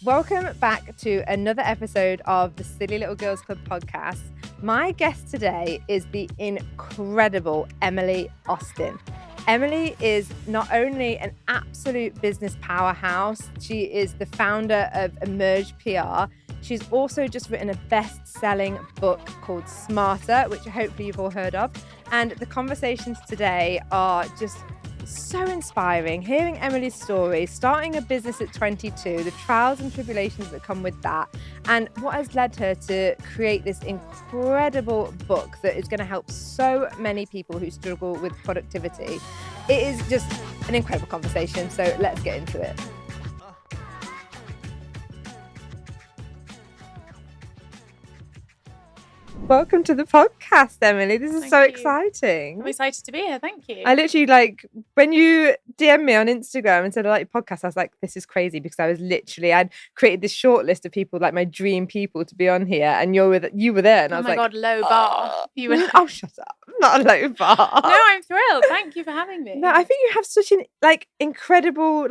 Welcome back to another episode of the Silly Little Girls Club podcast. My guest today is the incredible Emily Austen. Emily is not only an absolute business powerhouse, she is the founder of Emerge PR. She's also just written a best-selling book called Smarter, which hopefully you've all heard of. And the conversations today are just so inspiring. Hearing Emily's story, starting a business at 22, the trials and tribulations that come with that, and what has led her to create this incredible book that is going to help so many people who struggle with productivity. It is just an incredible conversation, so let's get into it. Welcome to the podcast, Emily. This is so exciting. I'm excited to be here. Thank you. I literally, when you DM'd me on Instagram and said I like your podcast, I was like, this is crazy, because I'd created this short list of people, like my dream people to be on here, and you were there, and I was like, oh my God, low bar. You were oh, shut up. Not a low bar. No, I'm thrilled. Thank you for havhaving me. No, I think you have such an incredible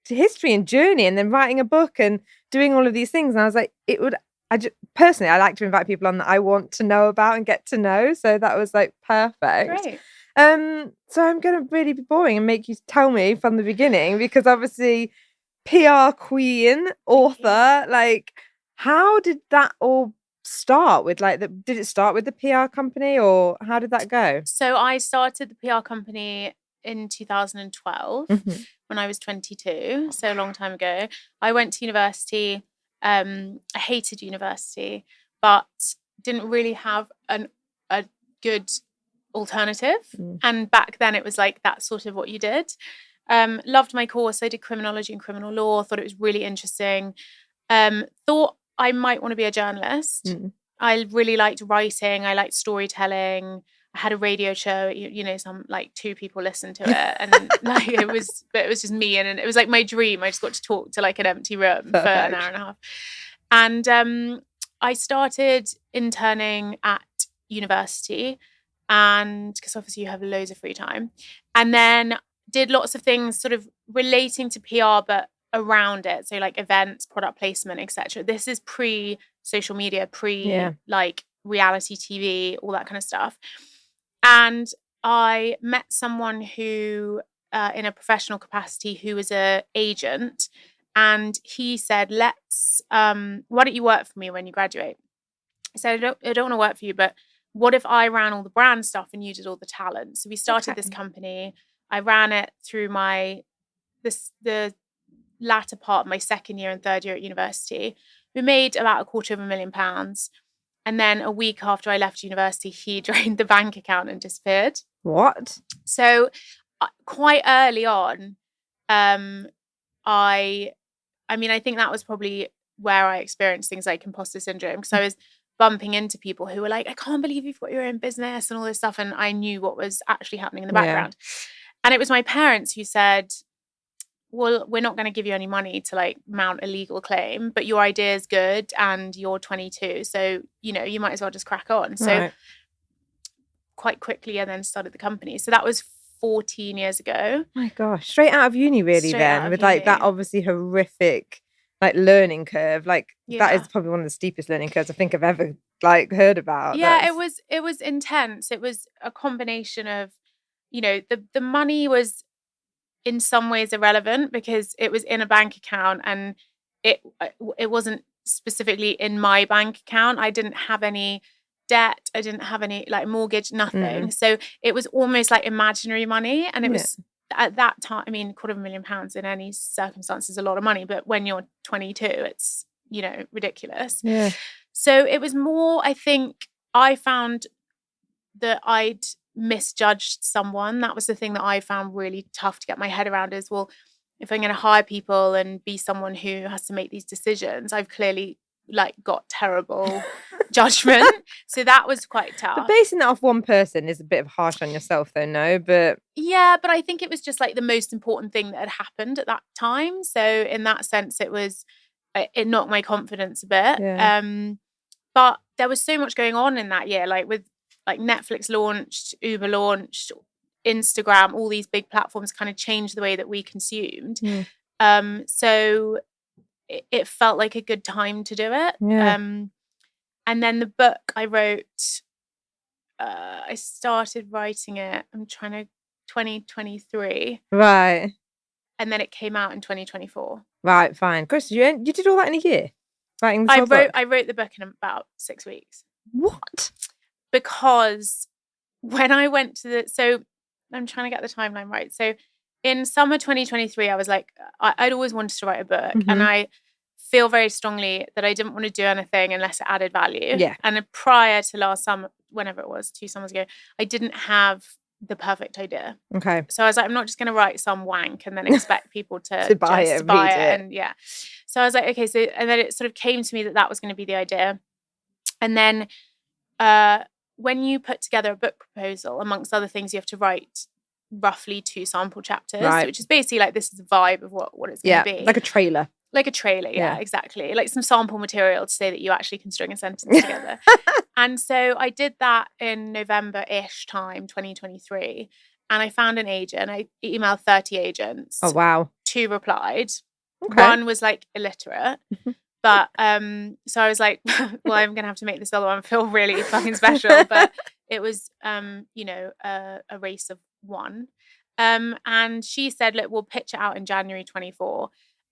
history and journey, and then writing a book and doing all of these things. And I was like, personally, I like to invite people on that I want to know about and get to know. So that was perfect. Great. So I'm going to really be boring and make you tell me from the beginning, because obviously PR queen, author, how did that all start with did it start with the PR company, or how did that go? So I started the PR company in 2012 when I was 22. So a long time ago. I went to university. I hated university, but didn't really have a good alternative. And back then it was that's sort of what you did. Loved my course. I did criminology and criminal law. Thought it was really interesting. Thought I might want to be a journalist. I really liked writing. I liked storytelling. I had a radio show, some 2 people listened to it, and it was just me, and it was my dream. I just got to talk to an empty room for an hour and a half. And I started interning at university, and because obviously you have loads of free time, and then did lots of things sort of relating to PR but around it, so events, product placement, etc. This is pre social media, reality TV, all that kind of stuff. And I met someone who, in a professional capacity, who was an agent. And he said, why don't you work for me when you graduate? I said, I don't want to work for you, but what if I ran all the brand stuff and you did all the talent? So we started this company. I ran it through the latter part of my second year and third year at university. We made about £250,000. And then a week after I left university, he drained the bank account and disappeared. What? So quite early on, I think that was probably where I experienced things like imposter syndrome, because I was bumping into people who were like, I can't believe you've got your own business and all this stuff. And I knew what was actually happening in the background. And it was my parents who said, well, we're not going to give you any money to mount a legal claim, but your idea is good and you're 22. So, you might as well just crack on. So quite quickly, and then started the company. So that was 14 years ago. My gosh. Straight out of uni, really, then, with that obviously horrific learning curve. That is probably one of the steepest learning curves I think I've ever heard about. Yeah, it was intense. It was a combination of, the money was in some ways irrelevant because it was in a bank account, and it wasn't specifically in my bank account. I didn't have any debt. I didn't have any mortgage, nothing. So it was almost imaginary money. And it was at that time, £250,000 in any circumstance is a lot of money, but when you're 22, it's, ridiculous. Yeah. So it was more, I think I found that I'd misjudged someone. That was the thing that I found really tough to get my head around, is, well, if I'm going to hire people and be someone who has to make these decisions, I've clearly got terrible judgment. So that was quite tough. But basing that off one person is a bit of harsh on yourself, though, no? But yeah, but I think it was just the most important thing that had happened at that time. So in that sense, it knocked my confidence a bit. Yeah. But there was so much going on in that year, with Netflix launched, Uber launched, Instagram, all ththese big platforms kind of changed the way that we consumed. So it felt like a good time to do it. Yeah. And then the book I wrote, I started writing it, 2023. Right. And then it came out in 2024. Right, fine. Chris, you did all that in a year? Writing this whole book? I wrote the book in about 6 weeks. What? Because when I went to so I'm trying to get the timeline right. So in summer 2023, I was like, I'd always wanted to write a book. And I feel very strongly that I didn't want to do anything unless it added value. Yeah. And prior to last summer, whenever it was, 2 summers ago, I didn't have the perfect idea. Okay. So I was like, I'm not just going to write some wank and then expect people to buy it. And yeah. So I was like, okay. So, and then it sort of came to me that was going to be the idea. And then when you put together a book proposal, amongst other things, you have to write roughly 2 sample chapters, which is basically like, this is the vibe of what it's going to be. Like a trailer. Like a trailer, yeah, exactly. Like some sample material to say that you actually can string a sentence together. And so I did that in November-ish time, 2023. And I found an agent. I emailed 30 agents. Oh, wow. 2 replied. Okay. 1 was like illiterate. But so I was like, well, I'm going to have to make this other one feel really fucking special. But it was, a race of 1. And she said, look, we'll pitch it out in January 24.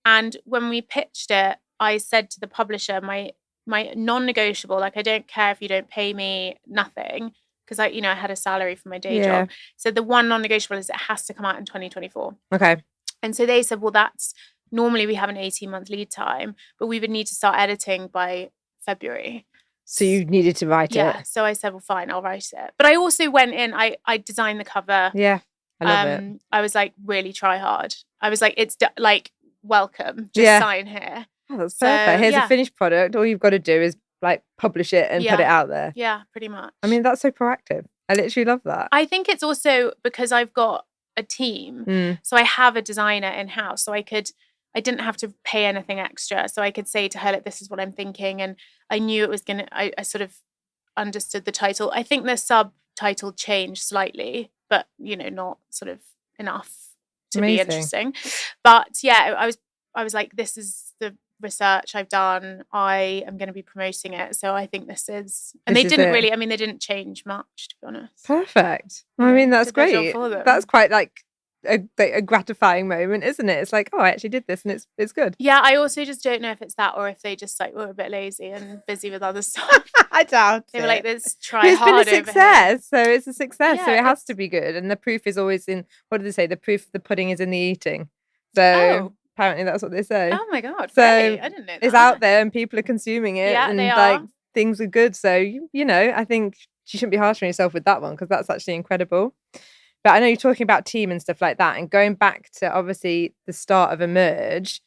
And when we pitched it, I said to the publisher, my non-negotiable, like, I don't care if you don't pay me, nothing, because I had a salary for my day job. So the one non-negotiable is it has to come out in 2024. Okay. And so they said, well, that's normally we have an 18-month lead time, but we would need to start editing by February. So you needed to write it. Yeah. So I said, well, fine, I'll write it. But I also went in, I designed the cover. Yeah. I love it. I was like, really try hard. I was like, it's like, welcome, just sign here. Oh, that's perfect. Here's a finished product. All you've got to do is like publish it and put it out there. Yeah, pretty much. I mean, that's so proactive. I literally love that. I think it's also because I've got a team. So I have a designer in-house. So I didn't have to pay anything extra. So I could say to her, like, this is what I'm thinking. And I knew it was I sort of understood the title. I think the subtitle changed slightly, but not sort of enough to be interesting. But yeah, I was like, this is the research I've done. I am going to be promoting it. So I think this is, and they didn't change much, to be honest. Perfect. I mean, that's great. That's quite like a gratifying moment, isn't it? It's like, oh, I actually did this and it's good. Yeah, I also just don't know if it's that or if they just like were a bit lazy and busy with other stuff. I doubt they were like, let's try it's hard. It's been a success, so it's a success. Yeah, so it has to be good, and the proof is always in. What do they say? The proof of the pudding is in the eating. So apparently that's what they say. Oh my god! So really? I didn't know that. It's out there and people are consuming it. Yeah, and they are. Like things are good. So I think you shouldn't be harsh on yourself with that one because that's actually incredible. But I know you're talking about team and stuff like that, and going back to obviously the start of Emerge.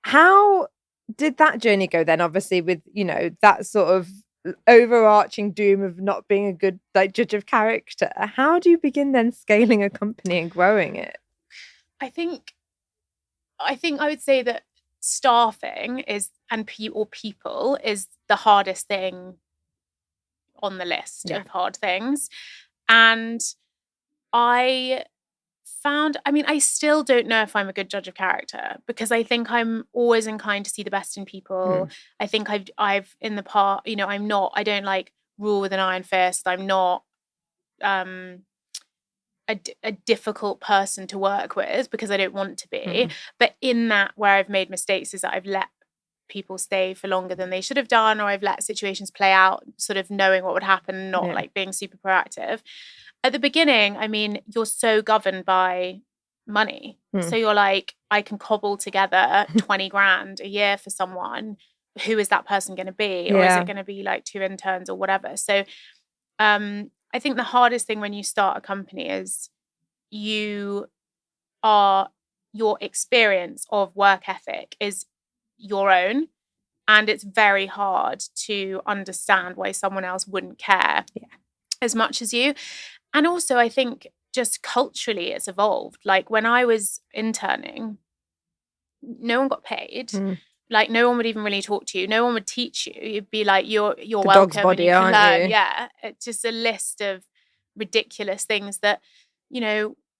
How did that journey go then? Obviously, with that sort of overarching doom of not being a good judge of character. How do you begin then scaling a company and growing it? I think I would say that staffing is people is the hardest thing on the list of hard things, and I still don't know if I'm a good judge of character because I think I'm always inclined to see the best in people. I think I've in the past, I don't like rule with an iron fist. I'm not a difficult person to work with because I don't want to be. But in that, where I've made mistakes is that I've let people stay for longer than they should have done, or I've let situations play out sort of knowing what would happen, not like being super proactive. At the beginning, I mean, you're so governed by money. So you're like, I can cobble together 20 grand a year for someone. Who is that person going to be? Or is it going to be like 2 interns or whatever? So I think the hardest thing when you start a company is your experience of work ethic is your own. And it's very hard to understand why someone else wouldn't care as much as you. And also, I think just culturally it's evolved. Like when I was interning, no one got paid. Like no one would even really talk to you. No one would teach you. You'd be like, you're the welcome. Dog's body, and you can aren't learn. you? Yeah. It's just a list of ridiculous things that,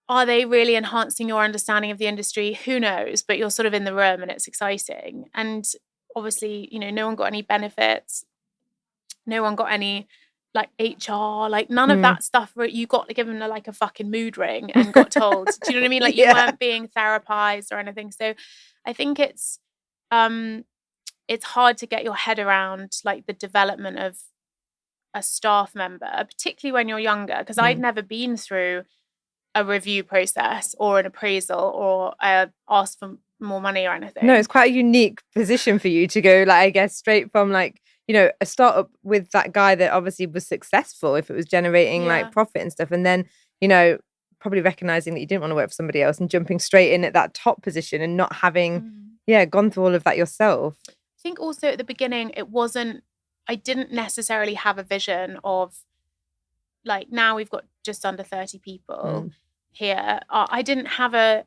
are they really enhancing your understanding of the industry? Who knows? But you're sort of in the room and it's exciting. And obviously, no one got any benefits. No one got any like HR, like none of that stuff where you got given like a fucking mood ring and got told. Do you know what I mean? Like you weren't being therapized or anything. So I think it's hard to get your head around like the development of a staff member, particularly when you're younger, because I'd never been through a review process or an appraisal or asked for more money or anything. No, it's quite a unique position for you to go, like, I guess, straight from like, a startup with that guy that obviously was successful if it was generating like profit and stuff. And then, probably recognizing that you didn't want to work for somebody else and jumping straight in at that top position and not having, gone through all of that yourself. I think also at the beginning, I didn't necessarily have a vision of like, now we've got just under 30 people here. I didn't have a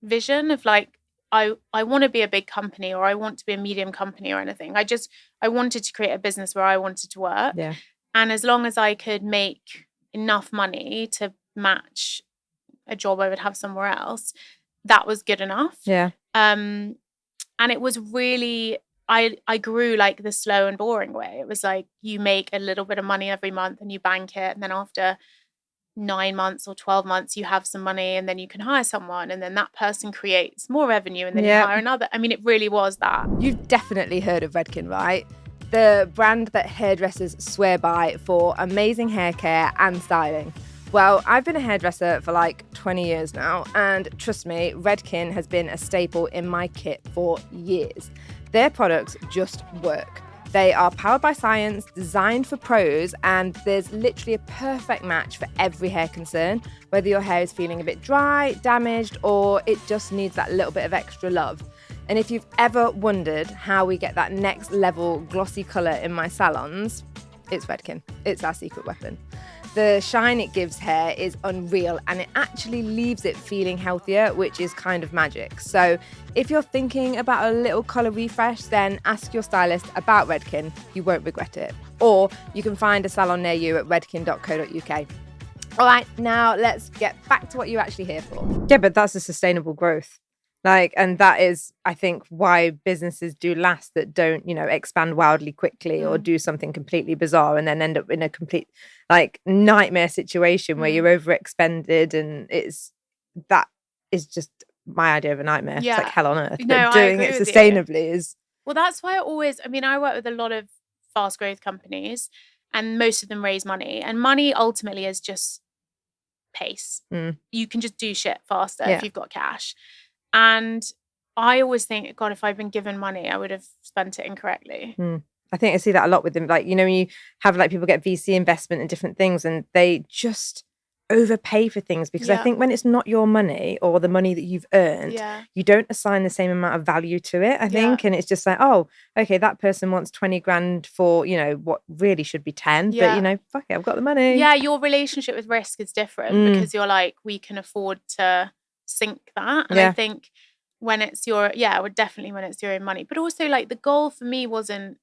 vision of like, I want to be a big company or I want to be a medium company or anything. I wanted to create a business where I wanted to work. Yeah. And as long as I could make enough money to match a job I would have somewhere else, that was good enough. Yeah. And it was really, I grew like the slow and boring way. It was like you make a little bit of money every month and you bank it. And then after 9 months or 12 months, you have some money and then you can hire someone. And then that person creates more revenue and then you hire another. I mean, it really was that. You've definitely heard of Redken, right? The brand that hairdressers swear by for amazing hair care and styling. Well, I've been a hairdresser for like 20 years now, and trust me, Redken has been a staple in my kit for years. Their products just work. They are powered by science, designed for pros, and there's literally a perfect match for every hair concern, whether your hair is feeling a bit dry, damaged, or it just needs that little bit of extra love. And if you've ever wondered how we get that next level glossy colour in my salons, it's Redken. It's our secret weapon. The shine it gives hair is unreal and it actually leaves it feeling healthier, which is kind of magic. So if you're thinking about a little colour refresh, then ask your stylist about Redken. You won't regret it. Or you can find a salon near you at redken.co.uk. All right, now let's get back to what you're actually here for. Yeah, but that's a sustainable growth. And that is, I think, why businesses do last that don't, expand wildly quickly or do something completely bizarre and then end up in a complete, nightmare situation where you're overexpended, and that is just my idea of a nightmare. Yeah. It's like hell on earth. No, but doing it sustainably is... Well, that's why I work with a lot of fast growth companies and most of them raise money. And money ultimately is just pace. You can just do shit faster if you've got cash. And I always think, God, if I'd been given money, I would have spent it incorrectly. I think I see that a lot with them. When you have people get VC investment in different things and they just overpay for things because I think when it's not your money or the money that you've earned, you don't assign the same amount of value to it, I think. And it's just like, oh, okay, that person wants 20 grand for, what really should be 10. But, fuck it, I've got the money. Yeah, your relationship with risk is different because you're like, we can afford to sink that. And I think when it's definitely when it's your own money. But also the goal for me wasn't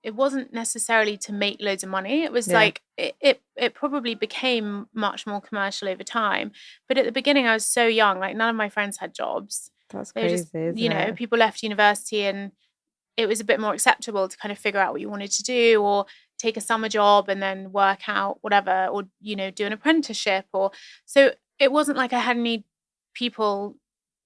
necessarily to make loads of money. It was it probably became much more commercial over time. But at the beginning I was so young, none of my friends had jobs. That's crazy, isn't it? People left university and it was a bit more acceptable to kind of figure out what you wanted to do or take a summer job and then work out whatever, or do an apprenticeship, or so it wasn't like I had any people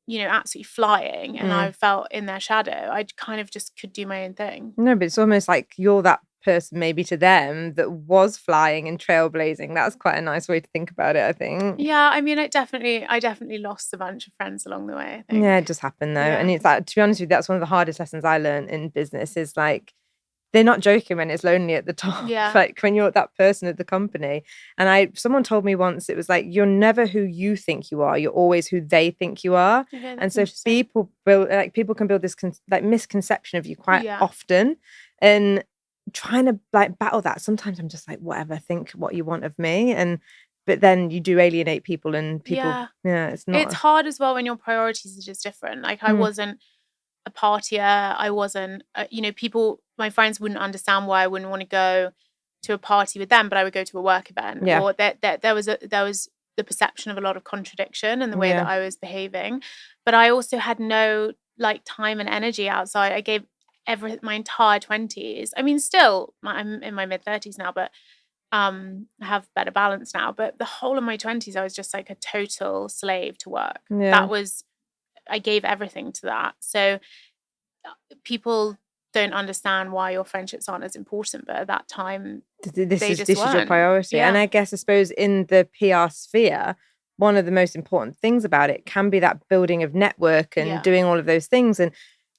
absolutely flying and I felt in their shadow. I kind of just could do my own thing. No, but it's almost like you're that person maybe to them that was flying and trailblazing. That's quite a nice way to think about it, I think. Yeah, I mean, I definitely lost a bunch of friends along the way, I think. Yeah, it just happened though. Yeah. And it's to be honest with you, that's one of the hardest lessons I learned in business is they're not joking when it's lonely at the top. Yeah. When you're that person at the company. And someone told me once, it was you're never who you think you are. You're always who they think you are. Okay, and so people can build this misconception of you quite often. And trying to battle that, sometimes I'm just whatever, think what you want of me. But then you do alienate people and people. Yeah, it's not. It's hard as well when your priorities are just different. I wasn't a partier. I wasn't, my friends wouldn't understand why I wouldn't want to go to a party with them, but I would go to a work event. Yeah. Or there was the perception of a lot of contradiction in the way that I was behaving. But I also had no like time and energy outside. I gave my entire 20s. I mean, still, I'm in my mid-30s now, but I have better balance now. But the whole of my 20s, I was just like a total slave to work. That was, I gave everything to that. So people don't understand why your friendships aren't as important, but at that time, this is your priority. And I suppose in the PR sphere, one of the most important things about it can be that building of network and doing all of those things. And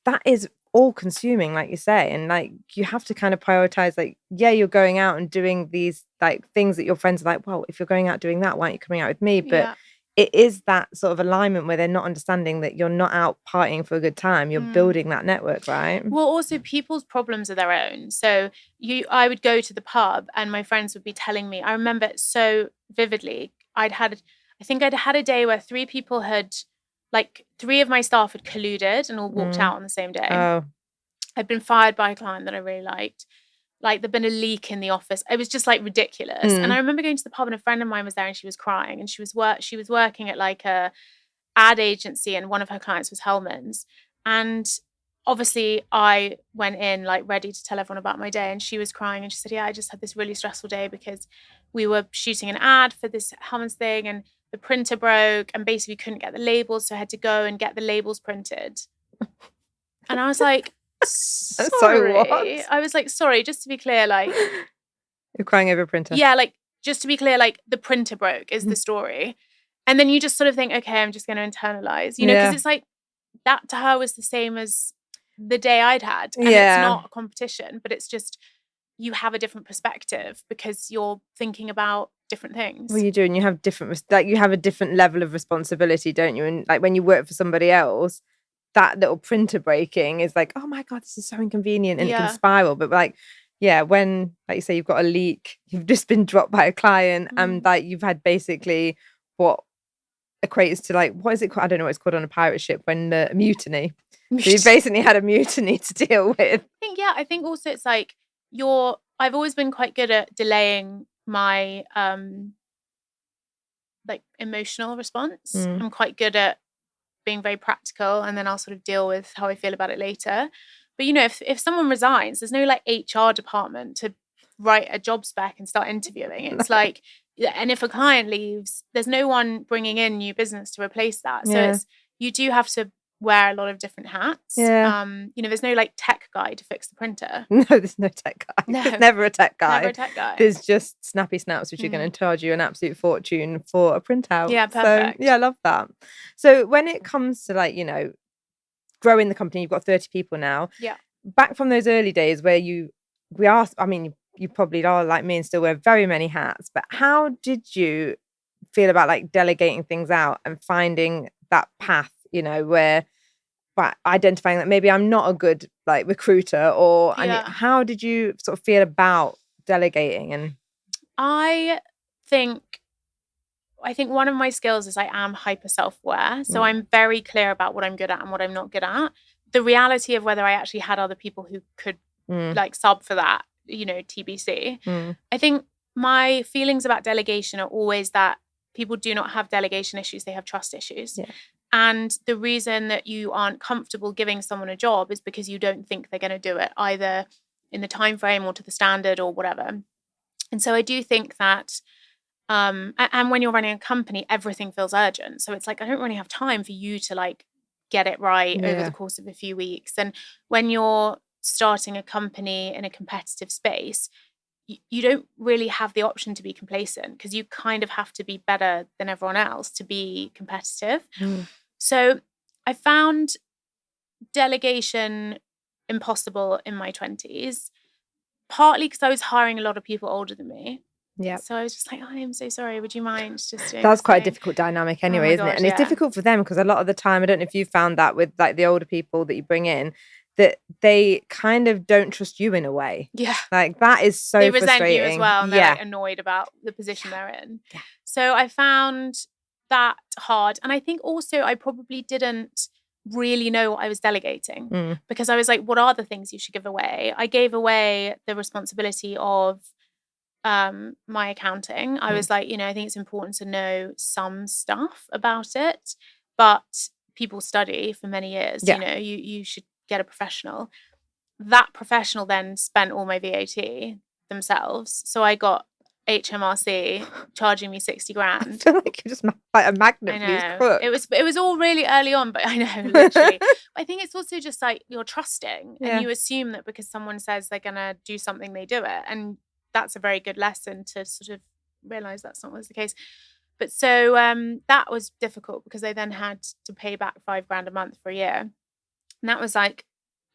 that is all consuming, like you say. And like, you have to kind of prioritize, like, you're going out and doing these like things that your friends are like, well, if you're going out doing that, why aren't you coming out with me? But it is that sort of alignment where they're not understanding that you're not out partying for a good time. You're building that network, right? Well, also people's problems are their own. So I would go to the pub and my friends would be telling me, I remember it so vividly. I think I'd had a day where three of my staff had colluded and all walked out on the same day. Oh. I'd been fired by a client that I really liked. Like, there'd been a leak in the office. It was just like ridiculous. And I remember going to the pub and a friend of mine was there and she was crying, and she was working at like a ad agency, and one of her clients was Hellman's. And obviously I went in like ready to tell everyone about my day, and she was crying and she said, I just had this really stressful day because we were shooting an ad for this Hellman's thing and the printer broke and basically couldn't get the labels, so I had to go and get the labels printed. And I was like, sorry. What? I was like, sorry, just to be clear, like, you're crying over a printer. Yeah, like, just to be clear, like, the printer broke is the story. And then you just sort of think, okay, I'm just going to internalize, because it's like, that to her was the same as the day I'd had. And it's not a competition, but it's just, you have a different perspective because you're thinking about different things. Well, you do, and you have you have a different level of responsibility, don't you? And like when you work for somebody else, that little printer breaking is like, oh my God, this is so inconvenient, and it can spiral. But like, when, like you say, you've got a leak, you've just been dropped by a client, and like you've had basically what equates to like, what is it called? I don't know what it's called on a pirate ship, when the mutiny. So you basically had a mutiny to deal with. I think also it's like I've always been quite good at delaying my like emotional response. I'm quite good at being very practical, and then I'll sort of deal with how I feel about it later. But if someone resigns, there's no like HR department to write a job spec and start interviewing. It's like, and if a client leaves, there's no one bringing in new business to replace that. So you do have to wear a lot of different hats. There's no like tech guy to fix the printer. No, there's no tech guy. No. There's never a tech guy. Never a tech guy. There's just snappy snaps, which are going to charge you an absolute fortune for a printout. Yeah, perfect. So, I love that. So when it comes to like, growing the company, you've got 30 people now. Yeah. Back from those early days where you probably are like me and still wear very many hats, but how did you feel about like delegating things out and finding that path, where by identifying that maybe I'm not a good like recruiter, or how did you sort of feel about delegating? And I think one of my skills is I am hyper self-aware. So I'm very clear about what I'm good at and what I'm not good at. The reality of whether I actually had other people who could like sub for that, TBC. I think my feelings about delegation are always that people do not have delegation issues, they have trust issues. Yeah. And the reason that you aren't comfortable giving someone a job is because you don't think they're going to do it either in the time frame or to the standard or whatever. And so I do think that and when you're running a company, everything feels urgent. So it's like, I don't really have time for you to like get it right over the course of a few weeks. And when you're starting a company in a competitive space, you don't really have the option to be complacent, because you kind of have to be better than everyone else to be competitive. So I found delegation impossible in my 20s, partly because I was hiring a lot of people older than me. Yeah. So I was just like, I am so sorry. Would you mind just doing That's quite a difficult dynamic anyway, isn't it? And it's difficult for them because a lot of the time, I don't know if you found that with like the older people that you bring in, that they kind of don't trust you in a way. Yeah. Like that is so frustrating. They resent you as well, and they're like annoyed about the position they're in. Yeah. So I found that hard. And I think also I probably didn't really know what I was delegating, because I was like, what are the things you should give away? I gave away the responsibility of my accounting. I was like, I think it's important to know some stuff about it, but people study for many years. You should get a professional. That professional then spent all my VAT themselves, so I got HMRC charging me 60 grand. I feel like you're just like a magnet I for these know. crooks. It was all really early on, but I know, literally. I think it's also just like you're trusting and you assume that because someone says they're gonna do something, they do it. And that's a very good lesson to sort of realize that's not always the case. But so that was difficult because I then had to pay back 5 grand a month for a year. And that was like,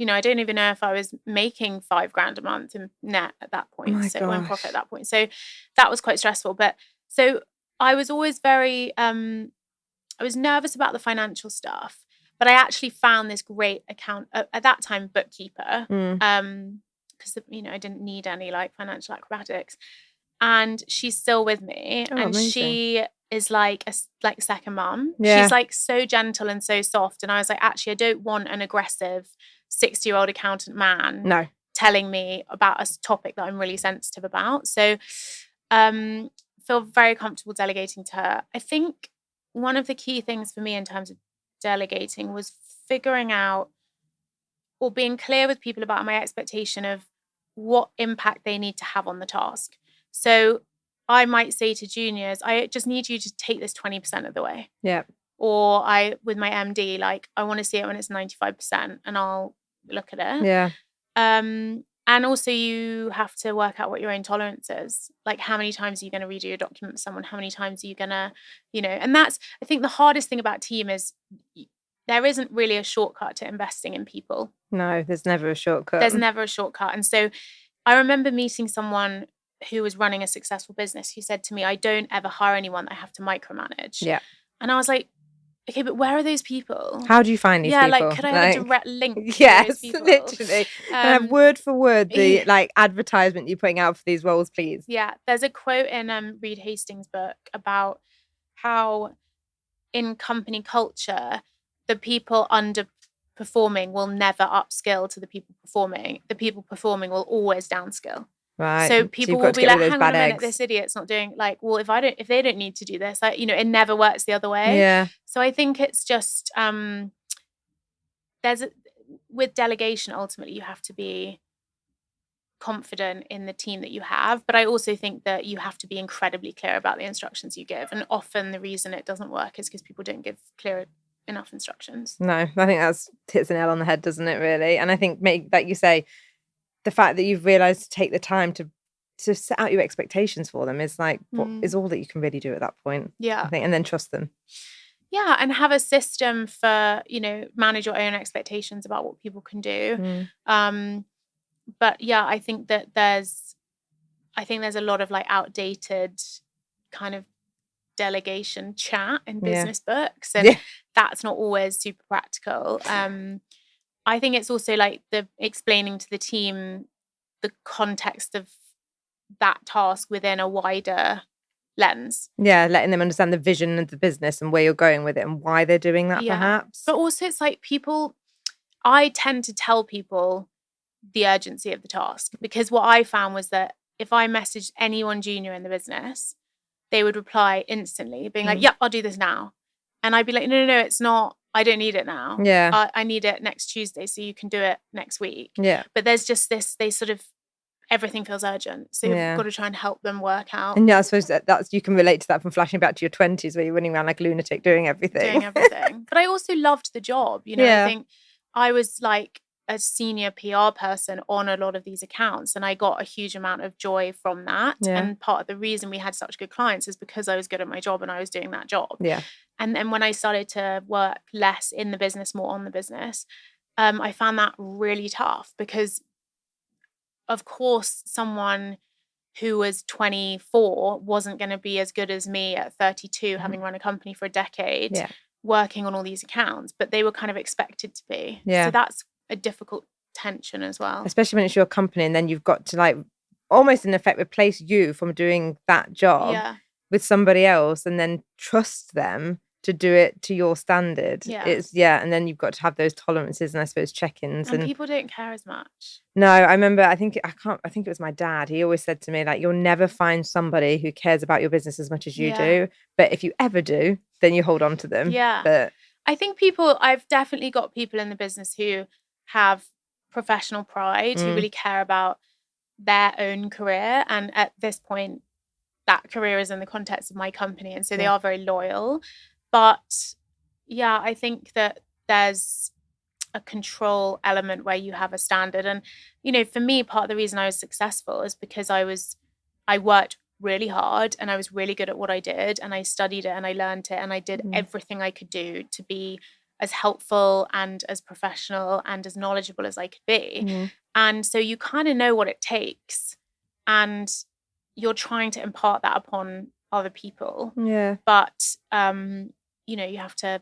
I don't even know if I was making 5 grand a month in net at that point. Or in profit at that point. So that was quite stressful. But so I was always very, I was nervous about the financial stuff, but I actually found this great account at that time, bookkeeper, because, I didn't need any like financial acrobatics. And she's still with me. And amazing. She is like a second mum. Yeah. She's like so gentle and so soft. And I was like, actually, I don't want an aggressive 60-year-old accountant man telling me about a topic that I'm really sensitive about. So feel very comfortable delegating to her. I think one of the key things for me in terms of delegating was figuring out or being clear with people about my expectation of what impact they need to have on the task. So I might say to juniors, I just need you to take this 20% of the way. Yeah. Or with my MD, like I want to see it when it's 95% and I'll look at it. Yeah. And also you have to work out what your own tolerance is. Like how many times are you going to redo your document with someone? How many times are you going to, and that's, I think the hardest thing about team is there isn't really a shortcut to investing in people. No, there's never a shortcut. There's never a shortcut. And so I remember meeting someone who was running a successful business who said to me, I don't ever hire anyone that I have to micromanage. Yeah. And I was like, okay, but where are those people? How do you find these people? Yeah, like could I have a direct link yes, to those people? Literally. Can I have word for word the like advertisement you're putting out for these roles, please? Yeah, there's a quote in Reed Hastings' book about how in company culture, the people underperforming will never upskill to the people performing. The people performing will always downskill. Right. So people will be like, hang on a minute, this idiot's not doing like, well, if they don't need to do this, like, it never works the other way. Yeah. So I think it's just with delegation, ultimately you have to be confident in the team that you have, but I also think that you have to be incredibly clear about the instructions you give. And often the reason it doesn't work is because people don't give clear enough instructions. No, I think that's hits an nail on the head, doesn't it, really? And I think, like you say, the fact that you've realised to take the time to set out your expectations for them is like what is all that you can really do at that point. Yeah. I think, and then trust them. Yeah, and have a system for, manage your own expectations about what people can do. But yeah, I think that there's a lot of like outdated kind of delegation chat in business books, and that's not always super practical. I think it's also like the explaining to the team the context of that task within a wider lens. Yeah, letting them understand the vision of the business and where you're going with it and why they're doing that, perhaps. But also it's like I tend to tell people the urgency of the task, because what I found was that if I messaged anyone junior in the business, they would reply instantly being like, yep, I'll do this now. And I'd be like, no, it's not. I don't need it now. Yeah. I need it next Tuesday, so you can do it next week. Yeah. But there's just this, everything feels urgent. So you've got to try and help them work out. And yeah, I suppose that's you can relate to that from flashing back to your 20s where you're running around like a lunatic doing everything. But I also loved the job. I think I was like a senior PR person on a lot of these accounts, and I got a huge amount of joy from that. And part of the reason we had such good clients is because I was good at my job and I was doing that job. And then when I started to work less in the business, more on the business, I found that really tough, because of course someone who was 24 wasn't going to be as good as me at 32, having run a company for a decade, working on all these accounts, but they were kind of expected to be. So that's a difficult tension as well. Especially when it's your company and then you've got to like almost in effect replace you from doing that job with somebody else and then trust them to do it to your standard. Yeah. And then you've got to have those tolerances and I suppose check-ins. And people don't care as much. No, I remember, I think it was my dad. He always said to me, like, you'll never find somebody who cares about your business as much as you do. But if you ever do, then you hold on to them. Yeah. But I think I've definitely got people in the business who have professional pride, who really care about their own career. And at this point, that career is in the context of my company. And so they are very loyal. But yeah, I think that there's a control element where you have a standard. And, for me, part of the reason I was successful is because I worked really hard and I was really good at what I did and I studied it and I learned it and I did everything I could do to be as helpful and as professional and as knowledgeable as I could be. And so you kind of know what it takes and you're trying to impart that upon other people. Yeah. But, you have to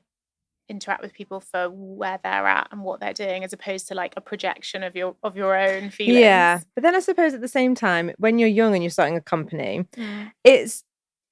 interact with people for where they're at and what they're doing as opposed to like a projection of your own feelings. Yeah. But then I suppose at the same time, when you're young and you're starting a company, it's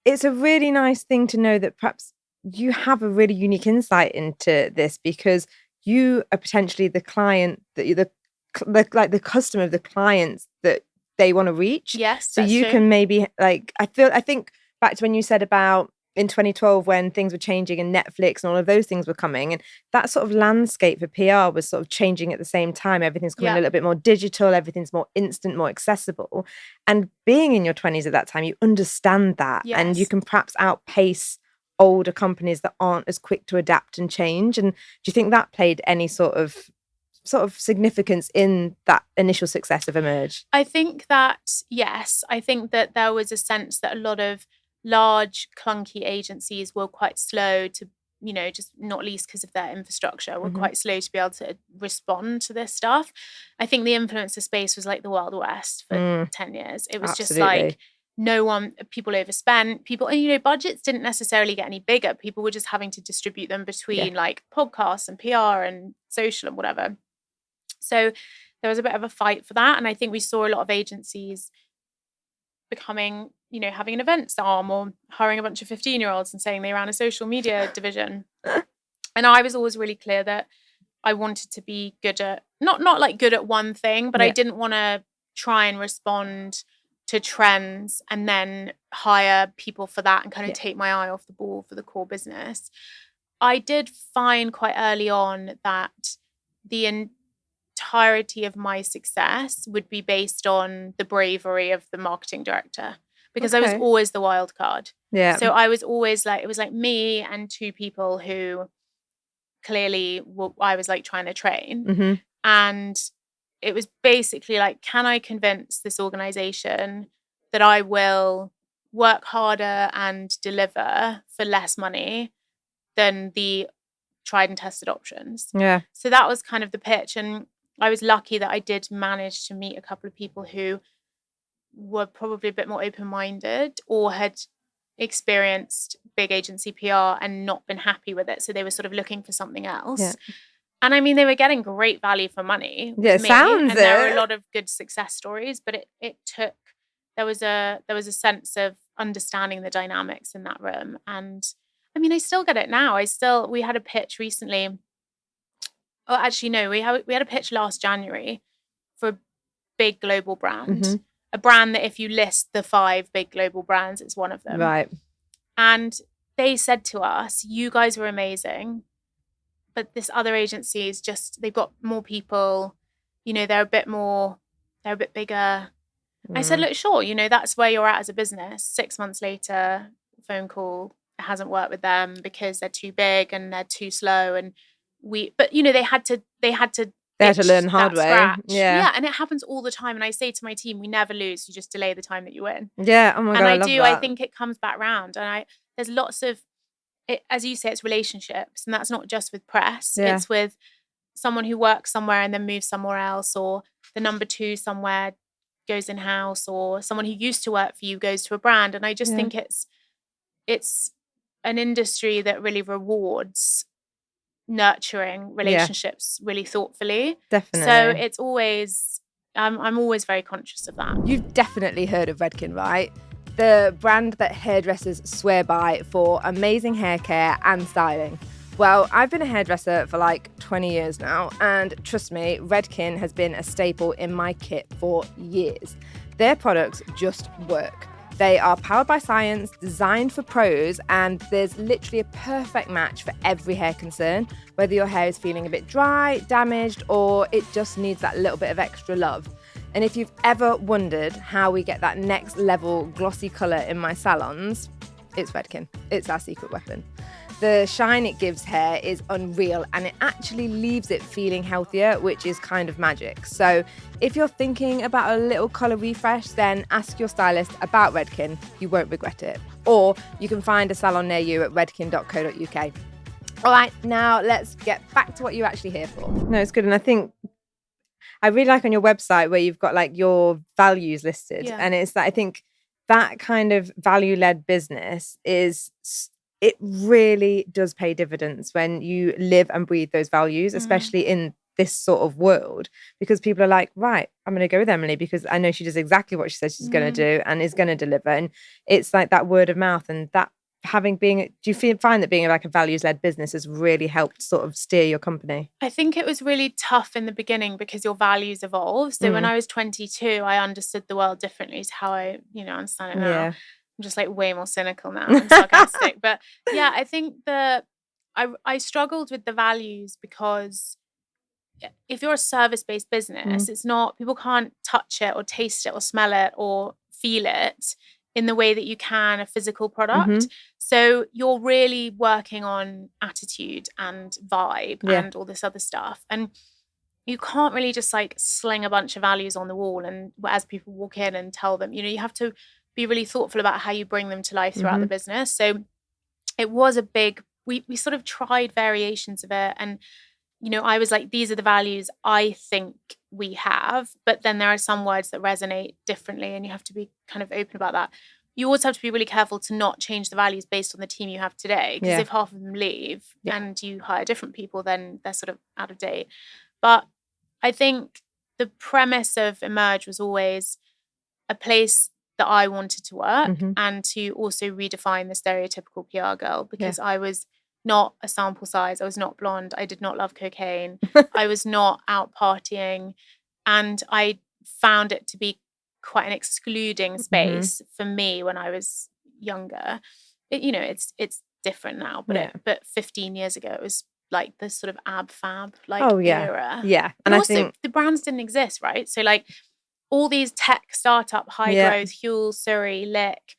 a really nice thing to know that perhaps you have a really unique insight into this because you are potentially the client that you're the customer of the clients that they want to reach. Yes. So you can maybe I think back to when you said about in 2012 when things were changing and Netflix and all of those things were coming, and that sort of landscape for PR was sort of changing at the same time. Everything's coming a little bit more digital, everything's more instant, more accessible. And being in your 20s at that time, you understand that and you can perhaps outpace older companies that aren't as quick to adapt and change. And do you think that played any sort of significance in that initial success of Emerge? I think that, yes. I think that there was a sense that a lot of large, clunky agencies were quite slow to, just not least because of their infrastructure, were quite slow to be able to respond to this stuff. I think the influencer space was like the Wild West for 10 years. It was just like people overspent, and budgets didn't necessarily get any bigger. People were just having to distribute them between like podcasts and PR and social and whatever. So there was a bit of a fight for that. And I think we saw a lot of agencies becoming, having an events arm or hiring a bunch of 15-year-olds and saying they ran a social media division. And I was always really clear that I wanted to be good at, not like good at one thing, but I didn't want to try and respond to trends and then hire people for that and kind of take my eye off the ball for the core business. I did find quite early on that the entirety of my success would be based on the bravery of the marketing director because I was always the wild card. Yeah. So I was always like, it was like me and two people who clearly I was like trying to train. And it was basically like, can I convince this organization that I will work harder and deliver for less money than the tried and tested options? Yeah. So that was kind of the pitch. And I was lucky that I did manage to meet a couple of people who were probably a bit more open-minded or had experienced big agency PR and not been happy with it. So they were sort of looking for something else. Yeah. And I mean, they were getting great value for money. Yeah, sounds and there were a lot of good success stories, but it took, there was a sense of understanding the dynamics in that room. And I mean, I still get it now. We had a pitch recently. Oh, actually, no, we had a pitch last January for a big global brand, a brand that if you list the 5 big global brands, it's one of them. Right. And they said to us, you guys were amazing, but this other agency is just, they've got more people, they're a bit bigger. I said, look, sure, that's where you're at as a business. 6 months later, phone call, it hasn't worked with them because they're too big and they're too slow. And they had to learn the hard way. Yeah. And it happens all the time. And I say to my team, we never lose. You just delay the time that you win. Yeah. Oh my God. And I think it comes back round. And there's lots of it, as you say, it's relationships. And that's not just with press. Yeah. It's with someone who works somewhere and then moves somewhere else, or the number 2 somewhere goes in-house, or someone who used to work for you goes to a brand. And I just think it's an industry that really rewards nurturing relationships really thoughtfully. Definitely. So it's always, I'm always very conscious of that. You've definitely heard of Redken, right? the brand that hairdressers swear by for amazing hair care and styling. Well, I've been a hairdresser for like 20 years now, and trust me, Redken has been a staple in my kit for years. Their products just work. They are powered by science, designed for pros, and there's literally a perfect match for every hair concern, whether your hair is feeling a bit dry, damaged, or it just needs that little bit of extra love. And if you've ever wondered how we get that next level glossy colour in my salons, it's Redken. It's our secret weapon. The shine it gives hair is unreal, and it actually leaves it feeling healthier, which is kind of magic. So if you're thinking about a little colour refresh, then ask your stylist about Redken. You won't regret it. Or you can find a salon near you at redken.co.uk. All right, now let's get back to what you're actually here for. No, it's good. And I think I really like on your website where you've got like your values listed. Yeah. And it's that I think that kind of value-led business it really does pay dividends when you live and breathe those values, especially in this sort of world, because people are like, right, I'm going to go with Emily because I know she does exactly what she says she's going to do and is going to deliver. And it's like that word of mouth, and that do you find that being like a values-led business has really helped sort of steer your company? I think it was really tough in the beginning because your values evolve. So when I was 22, I understood the world differently to how I, understand it now. Yeah. I'm just like way more cynical now and sarcastic. But yeah, I think I struggled with the values because if you're a service-based business, it's not, people can't touch it or taste it or smell it or feel it in the way that you can a physical product. So you're really working on attitude and vibe and all this other stuff. And you can't really just like sling a bunch of values on the wall and as people walk in and tell them, you have to be really thoughtful about how you bring them to life throughout the business. So it was a big, we sort of tried variations of it. And, I was like, these are the values I think we have, but then there are some words that resonate differently and you have to be kind of open about that. You also have to be really careful to not change the values based on the team you have today, because if half of them leave and you hire different people, then they're sort of out of date. But I think the premise of Emerge was always a place that I wanted to work and to also redefine the stereotypical PR girl, because I was not a sample size. I was not blonde. I did not love cocaine. I was not out partying. And I found it to be quite an excluding space for me when I was younger. It's different now, but 15 years ago, it was like this sort of ab fab era. Yeah. And also, I think the brands didn't exist, right? So like all these tech startup, high growth, Huel, Surrey, Lick,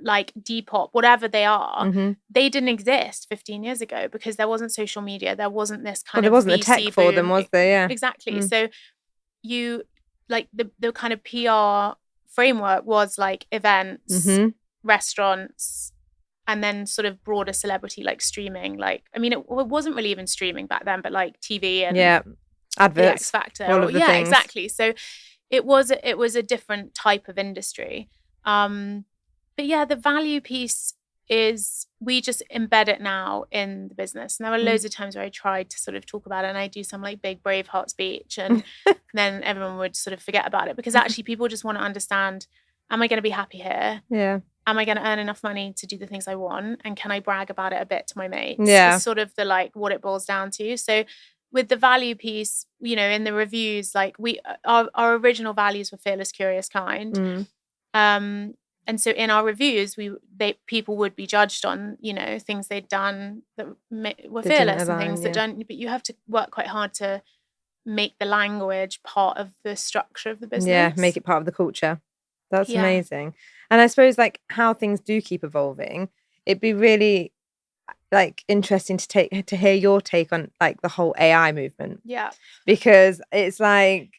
like Depop, whatever they are, they didn't exist 15 years ago because there wasn't social media. There wasn't this kind of there wasn't VC a tech boom. for them, was there? Yeah. Exactly. So you like the kind of PR framework was like events, restaurants, and then sort of broader celebrity like streaming. Like, I mean, it wasn't really even streaming back then, but like TV and adverts, the X Factor, all of the things. Exactly. So it was a different type of industry. But yeah, the value piece is we just embed it now in the business. And there were loads of times where I tried to sort of talk about it, and I do some like big Braveheart speech, and then everyone would sort of forget about it, because actually people just want to understand, am I going to be happy here? Yeah. Am I going to earn enough money to do the things I want? And can I brag about it a bit to my mates? Yeah. It's sort of the like what it boils down to. So with the value piece, in the reviews, like our original values were fearless, curious, kind. And so in our reviews, people would be judged on, things they'd done that were fearless and things that don't. But you have to work quite hard to make the language part of the structure of the business. Yeah, make it part of the culture. That's amazing. And I suppose like how things do keep evolving, it'd be really like interesting to hear your take on like the whole AI movement. Yeah. Because it's like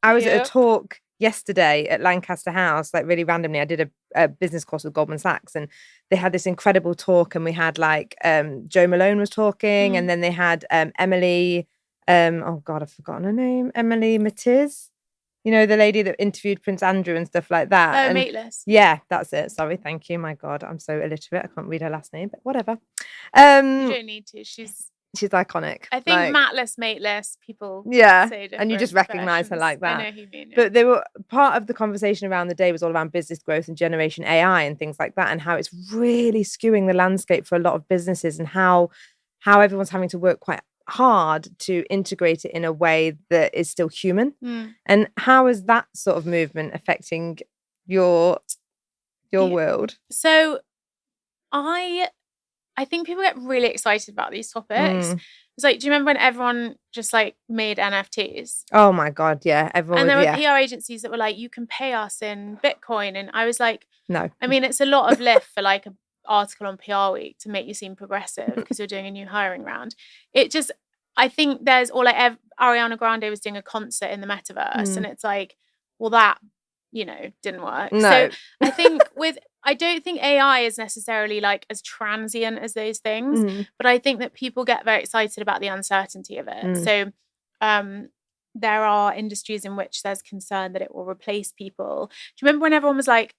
I was at a talk yesterday at Lancaster House, like really randomly. I did a business course with Goldman Sachs, and they had this incredible talk, and we had like Joe Malone was talking, and then they had Emily oh god, I've forgotten her name, Emily Matiz, the lady that interviewed Prince Andrew and stuff like that. Mateless. Yeah, that's it. Sorry, thank you. My god, I'm so illiterate, I can't read her last name, but whatever. You don't need to. She's She's iconic. I think matless, mateless, people say different and you just recognize her like that. I know who you mean. Yeah. But they were part of the conversation around the day was all around business growth and generation AI and things like that, and how it's really skewing the landscape for a lot of businesses, and how everyone's having to work quite hard to integrate it in a way that is still human. And how is that sort of movement affecting your world? So I think people get really excited about these topics. It's like, do you remember when everyone just like made NFTs? Oh my God, yeah. Everyone. And there were PR agencies that were like, you can pay us in Bitcoin. And I was like, no. I mean, it's a lot of lift for like an article on PR Week to make you seem progressive because you're doing a new hiring round. I think there's all like Ariana Grande was doing a concert in the metaverse, and it's like, well, that, didn't work. No. So I think I don't think AI is necessarily like as transient as those things, but I think that people get very excited about the uncertainty of it. So there are industries in which there's concern that it will replace people. Do you remember when everyone was like,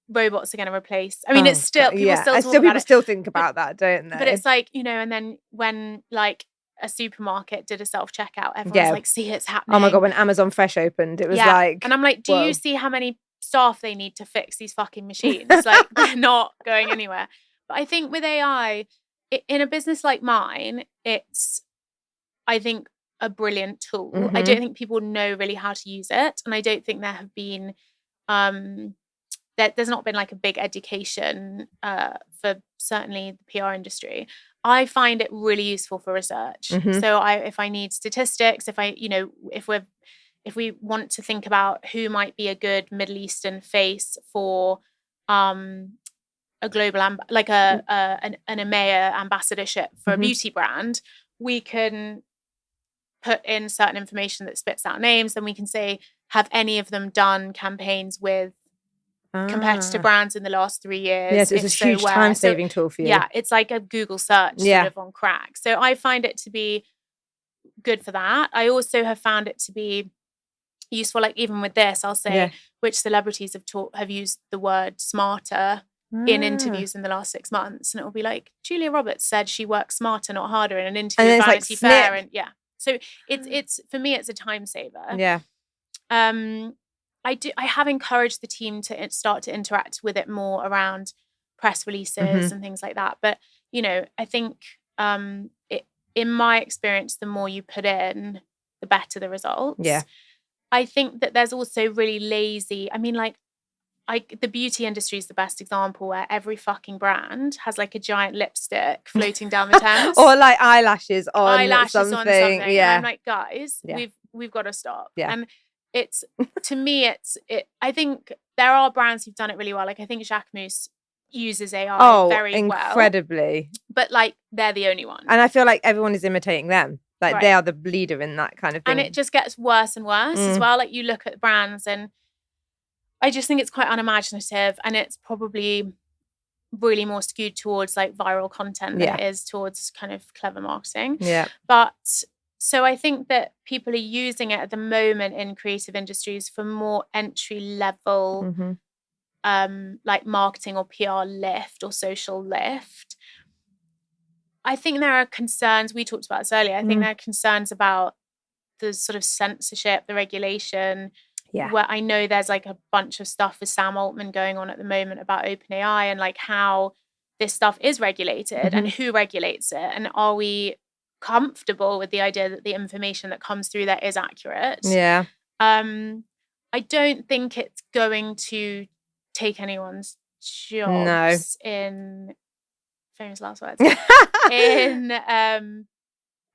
robots are going to replace? I mean, it's still, people still talk about people still think about that, don't they? But it's like, and then when like a supermarket did a self-checkout, everyone's like, see, it's happening. Oh my God, when Amazon Fresh opened, it was like... And I'm like, do you see how many staff they need to fix these fucking machines? Like, they're not going anywhere. But I think with AI, in a business like mine, it's, I think, a brilliant tool. I don't think people know really how to use it. And I don't think there have been... there's not been like a big education for certainly the PR industry. I find it really useful for research. So if I need statistics, if we want to think about who might be a good Middle Eastern face for a global an EMEA ambassadorship for a beauty brand, we can put in certain information that spits out names. Then we can say, have any of them done campaigns with competitor brands in the last 3 years? Yes, it's a huge time-saving tool for you. Yeah, it's like a Google search sort of on crack. So I find it to be good for that. I also have found it to be useful, like even with this, I'll say which celebrities have used the word smarter in interviews in the last 6 months, and it will be like Julia Roberts said she works smarter, not harder, in an interview with Vanity Fair, and so it's for me, it's a time saver. I have encouraged the team to start to interact with it more around press releases and things like that. But, I think in my experience, the more you put in, the better the results. Yeah. I think that there's also really lazy, I mean, like the beauty industry is the best example, where every fucking brand has like a giant lipstick floating down the Thames. Or like eyelashes on something. Yeah. And I'm like, guys, we've got to stop. Yeah. And it's, to me, I think there are brands who've done it really well. Like I think Jacquemus uses AI very well. Incredibly. But like they're the only one. And I feel like everyone is imitating them. Like they are the leader in that kind of thing. And it just gets worse and worse as well. Like you look at brands, and I just think it's quite unimaginative, and it's probably really more skewed towards like viral content than it is towards kind of clever marketing. Yeah. But so I think that people are using it at the moment in creative industries for more entry level, like marketing or PR lift or social lift. I think there are concerns, we talked about this earlier, I think there are concerns about the sort of censorship, the regulation. Yeah. Where I know there's like a bunch of stuff with Sam Altman going on at the moment about OpenAI, and like how this stuff is regulated and who regulates it. And are we comfortable with the idea that the information that comes through there is accurate? Yeah. I don't think it's going to take anyone's jobs in famous last words in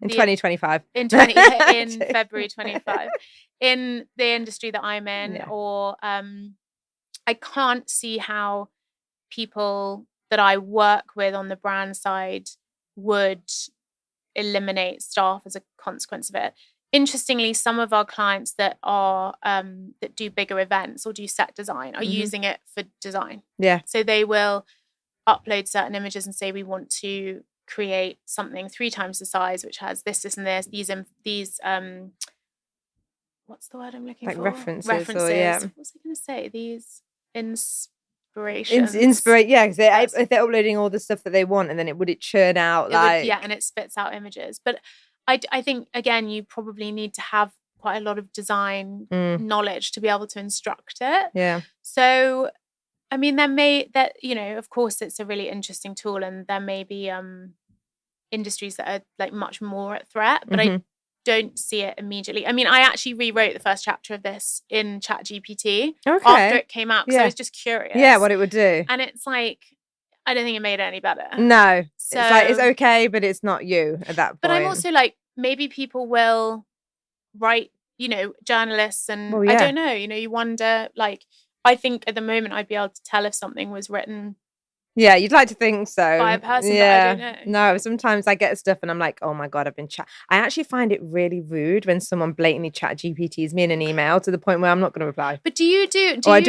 2025 in February 25 in the industry that I'm in, or I can't see how people that I work with on the brand side would eliminate staff as a consequence of it. Interestingly, some of our clients that are that do bigger events or do set design are using it for design. Yeah. So they will upload certain images and say, we want to create something 3 times the size, which has this, and this, these what's the word I'm looking for? References. Or, yeah. What was I going to say? These inspirations. Yeah, because if they're uploading all the stuff that they want, and then would it churn out and it spits out images. But I think, again, you probably need to have quite a lot of design knowledge to be able to instruct it. Yeah. So, I mean, of course, it's a really interesting tool, and there may be industries that are like much more at threat, but I don't see it immediately. I mean, I actually rewrote the first chapter of this in ChatGPT after it came out, because I was just curious. Yeah, what it would do. And it's like, I don't think it made it any better. No. So, it's like, it's okay, but it's not you at that point. But I'm also like, maybe people will write, journalists, and I don't know, you wonder, like, I think at the moment I'd be able to tell if something was written. Yeah, you'd like to think so. By a person, but I don't know. No, sometimes I get stuff and I'm like, oh my God, I actually find it really rude when someone blatantly ChatGPTs me in an email to the point where I'm not going to reply. But do you use all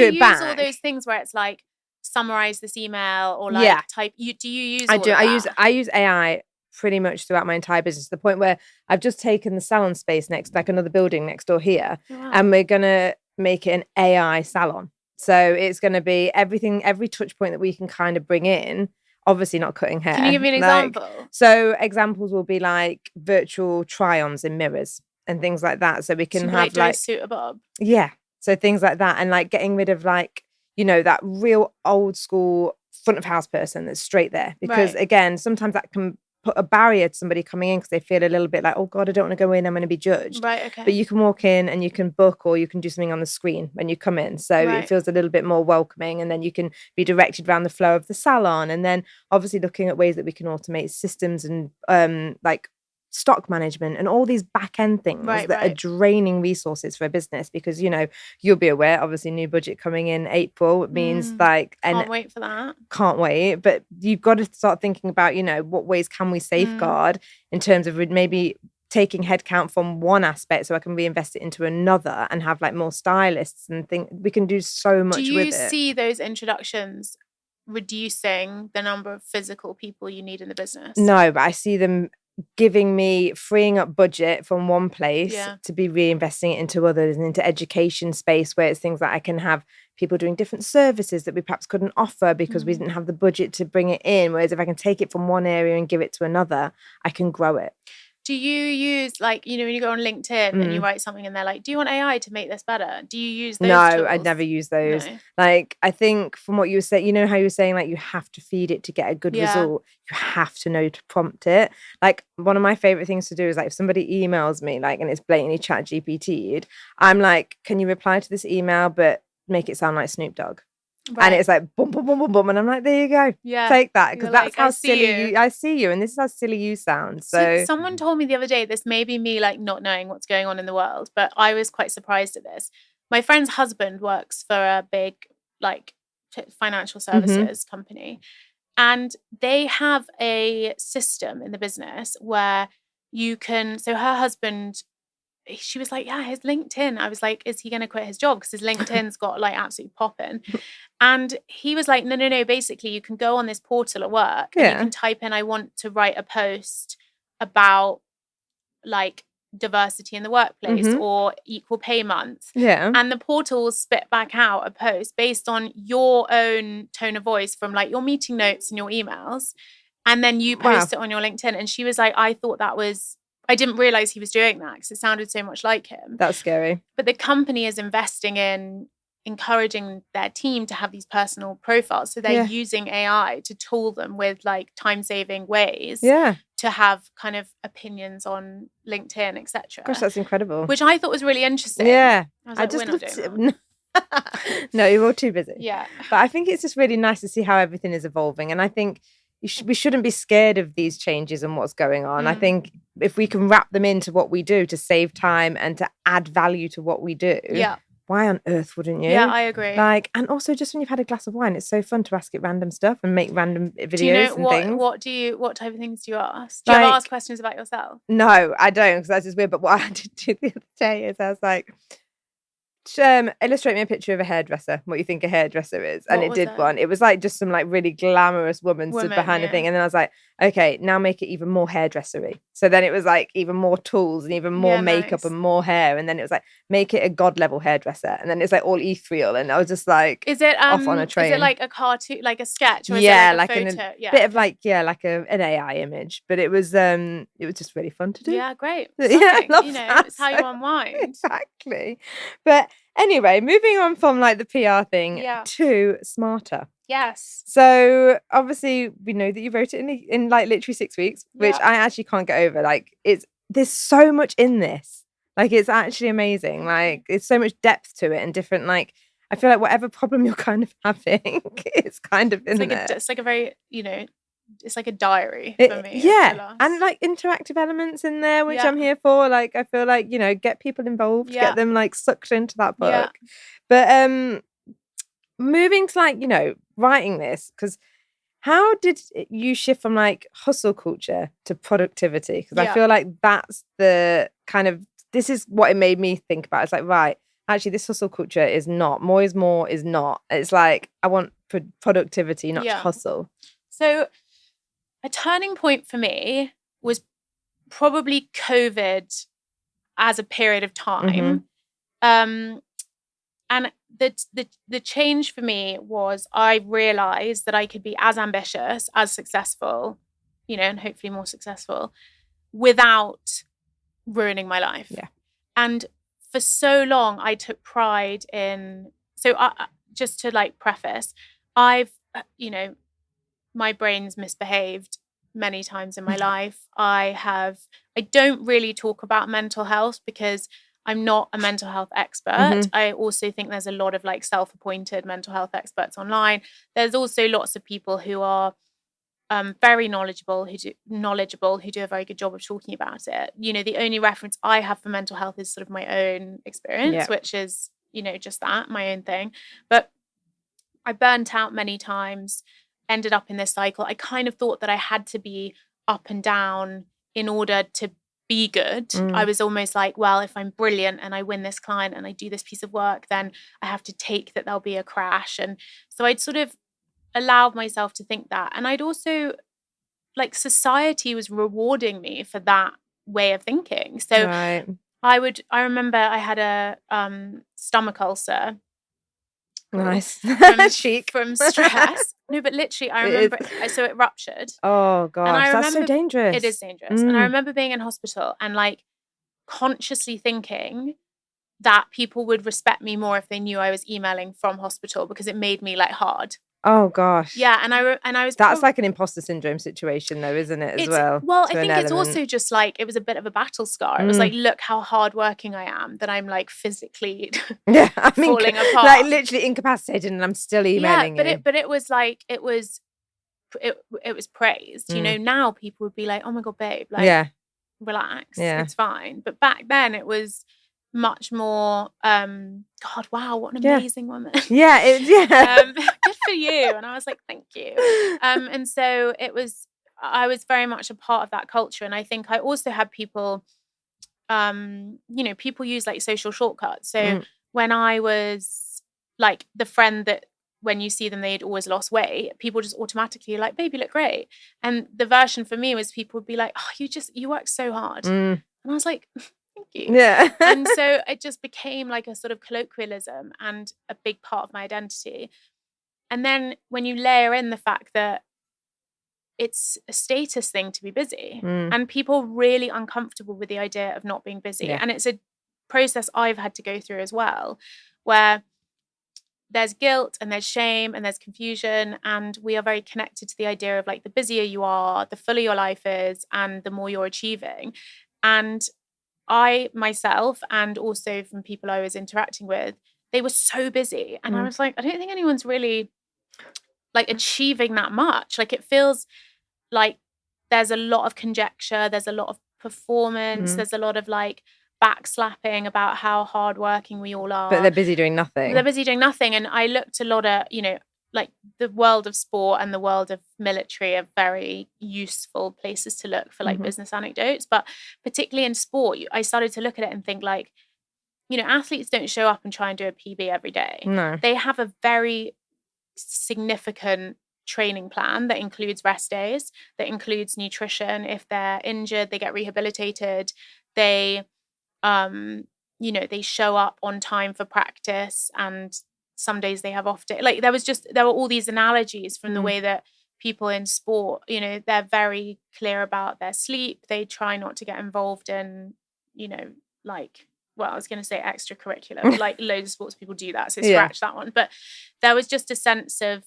those things where it's like, summarize this email, or like type? Do you use? I use AI pretty much throughout my entire business, to the point where I've just taken the salon space next, like another building next door here, and we're gonna make it an AI salon. So it's going to be everything, every touch point that we can kind of bring in, obviously not cutting hair. Can you give me an example? So examples will be like virtual try-ons in mirrors and things like that. So we can have like suit a bob. Yeah. So things like that, and like getting rid of like, that real old school front of house person that's straight there. Because again, sometimes that can put a barrier to somebody coming in because they feel a little bit like, oh God, I don't want to go in, I'm going to be judged. Right, okay. But you can walk in and you can book, or you can do something on the screen when you come in. So it feels a little bit more welcoming, and then you can be directed around the flow of the salon. And then obviously looking at ways that we can automate systems and like stock management and all these back end things that are draining resources for a business, because you'll be aware, obviously new budget coming in April, it means like, and can't wait for that. Can't wait. But you've got to start thinking about what ways can we safeguard in terms of maybe taking headcount from one aspect so I can reinvest it into another and have like more stylists and think we can do so much with it. Do you see those introductions reducing the number of physical people you need in the business? No, but I see them giving me freeing up budget from one place to be reinvesting it into others, and into education space where it's things like I can have people doing different services that we perhaps couldn't offer because we didn't have the budget to bring it in. Whereas if I can take it from one area and give it to another, I can grow it. Do you use, like, when you go on LinkedIn and you write something and they're like, do you want AI to make this better? Do you use those tools? No, I'd never use those. No. Like, I think from what you were saying, how you were saying, like, you have to feed it to get a good result. You have to know to prompt it. Like, one of my favorite things to do is, like, if somebody emails me, like, and it's blatantly ChatGPT'd, I'm like, can you reply to this email, but make it sound like Snoop Dogg? Right. And it's like boom, boom, boom, boom, boom, and I'm like, there you go. Yeah, take that, because that's like, how silly I see you, and this is how silly you sound. So someone told me the other day, this may be me like not knowing what's going on in the world, but I was quite surprised at this. My friend's husband works for a big like financial services company, and they have a system in the business where you can. So her husband. She was like, yeah, his LinkedIn. I was like, is he going to quit his job? Because his LinkedIn's got like absolutely popping. And he was like, no. Basically, you can go on this portal at work and you can type in, I want to write a post about like diversity in the workplace or equal pay month. Yeah. And the portal will spit back out a post based on your own tone of voice from like your meeting notes and your emails. And then you post it on your LinkedIn. And she was like, I didn't realize he was doing that because it sounded so much like him. That's scary. But the company is investing in encouraging their team to have these personal profiles. So they're using AI to tool them with like time-saving ways to have kind of opinions on LinkedIn, etc. Gosh, that's incredible. Which I thought was really interesting. Yeah. I was like, just we're not doing that. No, you're all too busy. Yeah. But I think it's just really nice to see how everything is evolving. And I think we shouldn't be scared of these changes and what's going on. I think if we can wrap them into what we do to save time and to add value to what we do, why on earth wouldn't you? Yeah, I agree. Like, and also just when you've had a glass of wine, it's so fun to ask it random stuff and make random videos and things. What type of things do you ask? Do you ever ask questions about yourself? No, I don't, because that's just weird. But what I did do the other day is I was like, watch illustrate me a picture of a hairdresser, what you think a hairdresser is. And What it was did it? one. It was like just some like really glamorous woman stood behind the yeah. thing. And then I was like, okay, now make it even more hairdressery. So then it was like even more tools and even more makeup nice. and more hair. And then it was like, make it a god level hairdresser. And then it's like all ethereal. And I was just like, Is it off on a train. Is it like a cartoon, like a sketch, or Yeah, is it like a like photo? a bit of like, yeah, like an AI image. But it was just really fun to do. Yeah, great. Yeah, I love you know, that. it's how you unwind. Exactly. But anyway, moving on from like the PR thing Yeah. to smarter. Yes. So obviously we know that you wrote it in like literally 6 weeks, which Yeah. I actually can't get over. Like there's so much in this. Like it's actually amazing. Like it's so much depth to it and different, like I feel like whatever problem you're kind of having, it's kind of in there. It's like a very, you know, it's like a diary for me. Yeah. And like interactive elements in there, which I'm here for. Like I feel like, you know, get people involved, get them like sucked into that book. But moving to like, you know, writing this, because how did you shift from like hustle culture to productivity? Because I feel like that's the kind of, this is what it made me think about. It's like, right, actually this hustle culture is not, more is more is not. It's like, I want productivity, not hustle. So a turning point for me was probably COVID as a period of time. And the change for me was I realized that I could be as ambitious, as successful, you know, and hopefully more successful without ruining my life. Yeah. And for so long, I took pride in, so just to like preface, I've, you know, my brain's misbehaved many times in my life. I don't really talk about mental health because I'm not a mental health expert. I also think there's a lot of like self-appointed mental health experts online. There's also lots of people who are very knowledgeable, who do a very good job of talking about it. You know, the only reference I have for mental health is sort of my own experience, which is, you know, just that, my own thing. But I burnt out many times, ended up in this cycle. I kind of thought that I had to be up and down in order to be good. I was almost like, well, if I'm brilliant and I win this client and I do this piece of work, then I have to take that there'll be a crash. And so I'd sort of allowed myself to think that. And I'd also, like, society was rewarding me for that way of thinking. So I remember I had a stomach ulcer. Nice. Chic. From stress. No, but literally, I remember, so it ruptured. Oh, gosh, that's so dangerous. It is dangerous. And I remember being in hospital and like consciously thinking that people would respect me more if they knew I was emailing from hospital because it made me like hard. Oh gosh. Yeah, and I was. That's like an imposter syndrome situation, though, isn't it? As well. Well, I think it's also just like it was a bit of a battle scar. It was like, look how hardworking I am, that I'm like physically falling apart, like literally incapacitated, and I'm still emailing you. But it was like it was praised. You know, now people would be like, oh my god, babe, like relax, it's fine. But back then it was much more god, wow, what an amazing woman. Good for you. And I was like, thank you. And so I was very much a part of that culture. And I think I also had people, you know, people use like social shortcuts. So when I was like the friend that when you see them, they'd always lost weight, people just automatically like, babe, you look great. And the version for me was people would be like, oh, you work so hard. And I was like, thank you. Yeah. And so it just became like a sort of colloquialism and a big part of my identity. And then when you layer in the fact that it's a status thing to be busy and people are really uncomfortable with the idea of not being busy. And it's a process I've had to go through as well, where there's guilt and there's shame and there's confusion. And we are very connected to the idea of like the busier you are, the fuller your life is, and the more you're achieving. And I myself, and also from people I was interacting with, they were so busy. And I was like, I don't think anyone's really like achieving that much. Like it feels like there's a lot of conjecture, there's a lot of performance, there's a lot of like backslapping about how hardworking we all are. But they're busy doing nothing. And I looked a lot at, you know, like the world of sport and the world of military are very useful places to look for like business anecdotes. But particularly in sport, I started to look at it and think like, athletes don't show up and try and do a PB every day. No. They have a very significant training plan that includes rest days, that includes nutrition. If they're injured, they get rehabilitated. They, they show up on time for practice, and some days they have off day. Like there were all these analogies from the way that people in sport, they're very clear about their sleep. They try not to get involved in, I was going to say extracurricular, but like loads of sports people do that. So scratch that one. But there was just a sense of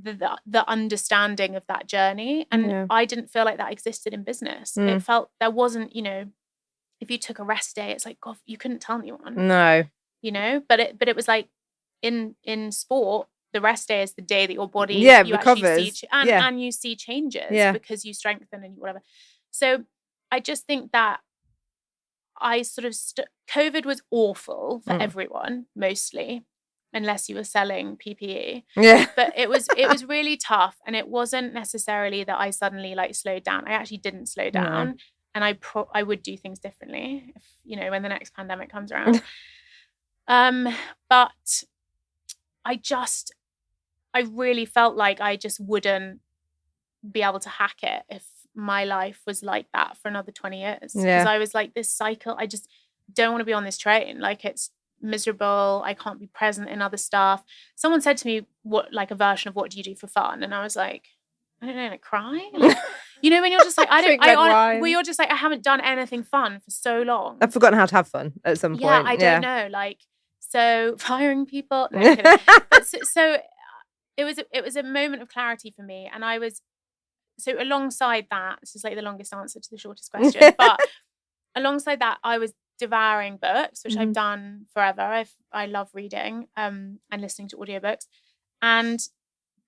the understanding of that journey. And I didn't feel like that existed in business. It felt there wasn't, if you took a rest day, it's like, God, you couldn't tell anyone. No. But it was like in sport, the rest day is the day that your body you recovers. See and you see changes because you strengthen and whatever. So I just think that I sort of COVID was awful for everyone, mostly, unless you were selling PPE. Yeah. But it was really tough, and it wasn't necessarily that I suddenly like slowed down. I actually didn't slow down, and I would do things differently if when the next pandemic comes around. But I really felt like I just wouldn't be able to hack it if my life was like that for another 20 years. Because I was like, this cycle, I just don't want to be on this train. Like, it's miserable. I can't be present in other stuff. Someone said to me, what, like a version of what do you do for fun? And I was like, I don't know, like cry? Like, when you're just like, you're just like, I haven't done anything fun for so long. I've forgotten how to have fun at some point. Yeah, I don't know. Like, so firing people. No, I'm kidding. But so it was a moment of clarity for me. And I was, so alongside that, this is like the longest answer to the shortest question, but alongside that, I was devouring books, which I've done forever. I love reading and listening to audiobooks. And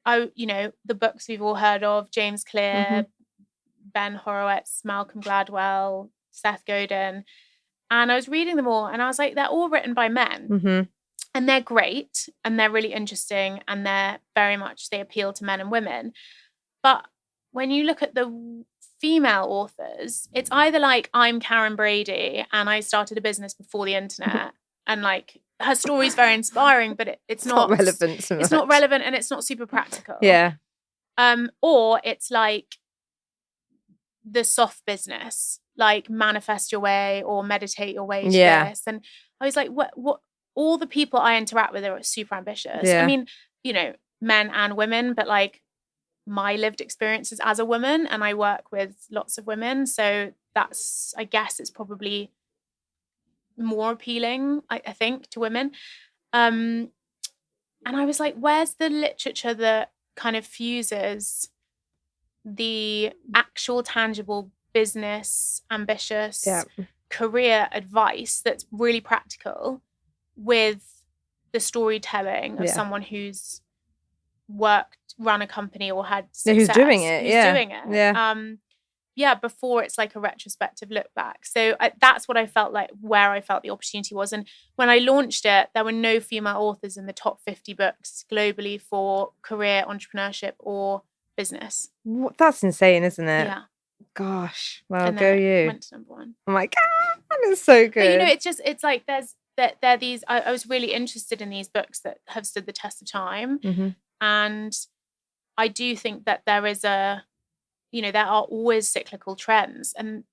the books we've all heard of, James Clear, Ben Horowitz, Malcolm Gladwell, Seth Godin. And I was reading them all, and I was like, they're all written by men. And they're great, and they're really interesting, and they're very much, they appeal to men and women. But when you look at the female authors, it's either like, I'm Karen Brady and I started a business before the internet, and like her story's very inspiring, but it's not relevant so much. It's not relevant, and it's not super practical. Yeah. Or it's like the soft business, like manifest your way or meditate your way to this. And I was like, what all the people I interact with are super ambitious. I mean, men and women, but like my lived experiences as a woman, and I work with lots of women, so that's, I guess it's probably more appealing, I think, to women. And I was like, where's the literature that kind of fuses the actual tangible business, ambitious career advice that's really practical with the storytelling of someone who's run a company or had success, who's doing it. Before it's like a retrospective look back. So that's what I felt like, where I felt the opportunity was. And when I launched it, there were no female authors in the top 50 books globally for career, entrepreneurship or business. That's insane, isn't it? Yeah. Gosh, well, go you. Went to number one. I'm like, that is so good. But it's like there these, I was really interested in these books that have stood the test of time. And I do think that there is there are always cyclical trends, and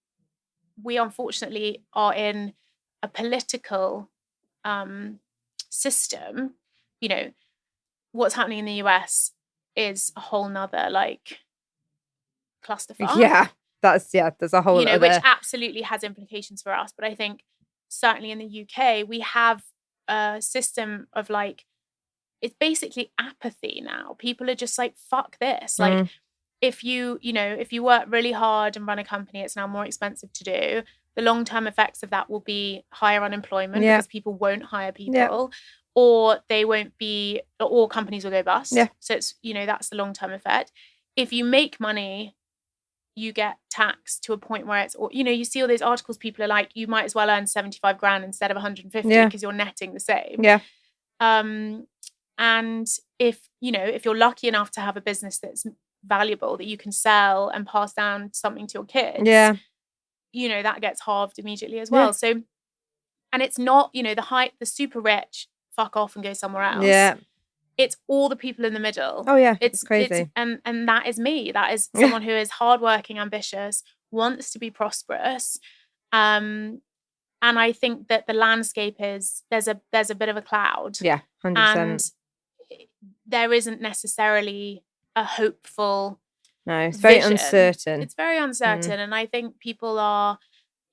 we unfortunately are in a political system. What's happening in the US is a whole nother like clusterfuck. Yeah, there's a whole other... which absolutely has implications for us. But I think certainly in the UK we have a system of like, it's basically apathy now. People are just like, fuck this. Like, if you work really hard and run a company, it's now more expensive to do. The long-term effects of that will be higher unemployment because people won't hire people, or they won't be, or companies will go bust. So it's, that's the long-term effect. If you make money, you get taxed to a point where it's, or, you see all those articles, people are like, you might as well earn 75 grand instead of 150 because you're netting the same. And if you're lucky enough to have a business that's valuable, that you can sell and pass down something to your kids, that gets halved immediately as well. So And it's not, the super rich fuck off and go somewhere else. Yeah. It's all the people in the middle. Oh yeah, it's crazy. And that is me. That is someone who is hardworking, ambitious, wants to be prosperous. And I think that the landscape is there's a bit of a cloud. Yeah, 100%. And there isn't necessarily a hopeful. No, it's very vision. uncertain. It's very uncertain, and I think people are,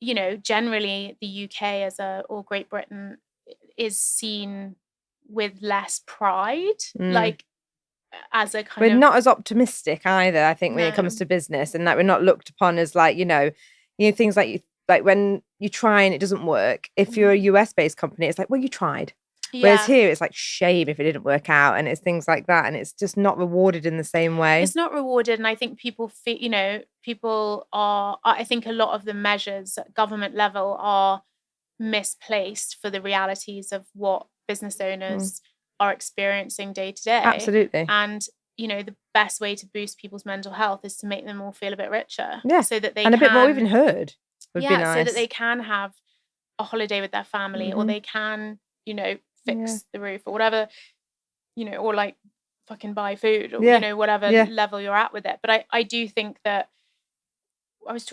generally the UK or Great Britain is seen with less pride, like as a kind of. We're not as optimistic either, I think, when it comes to business, and that we're not looked upon as like, things like when you try and it doesn't work. If you're a US based company, it's like, well, you tried. Whereas here it's like shame if it didn't work out, and it's things like that, and it's just not rewarded in the same way. It's not rewarded, and I think people feel, people are. I think a lot of the measures at government level are misplaced for the realities of what business owners are experiencing day to day. Absolutely. And the best way to boost people's mental health is to make them all feel a bit richer. Yeah. So that they a bit more even heard would be nice. So that they can have a holiday with their family, or they can, fix the roof or whatever, or like fucking buy food or, whatever level you're at with it. But I do think that I was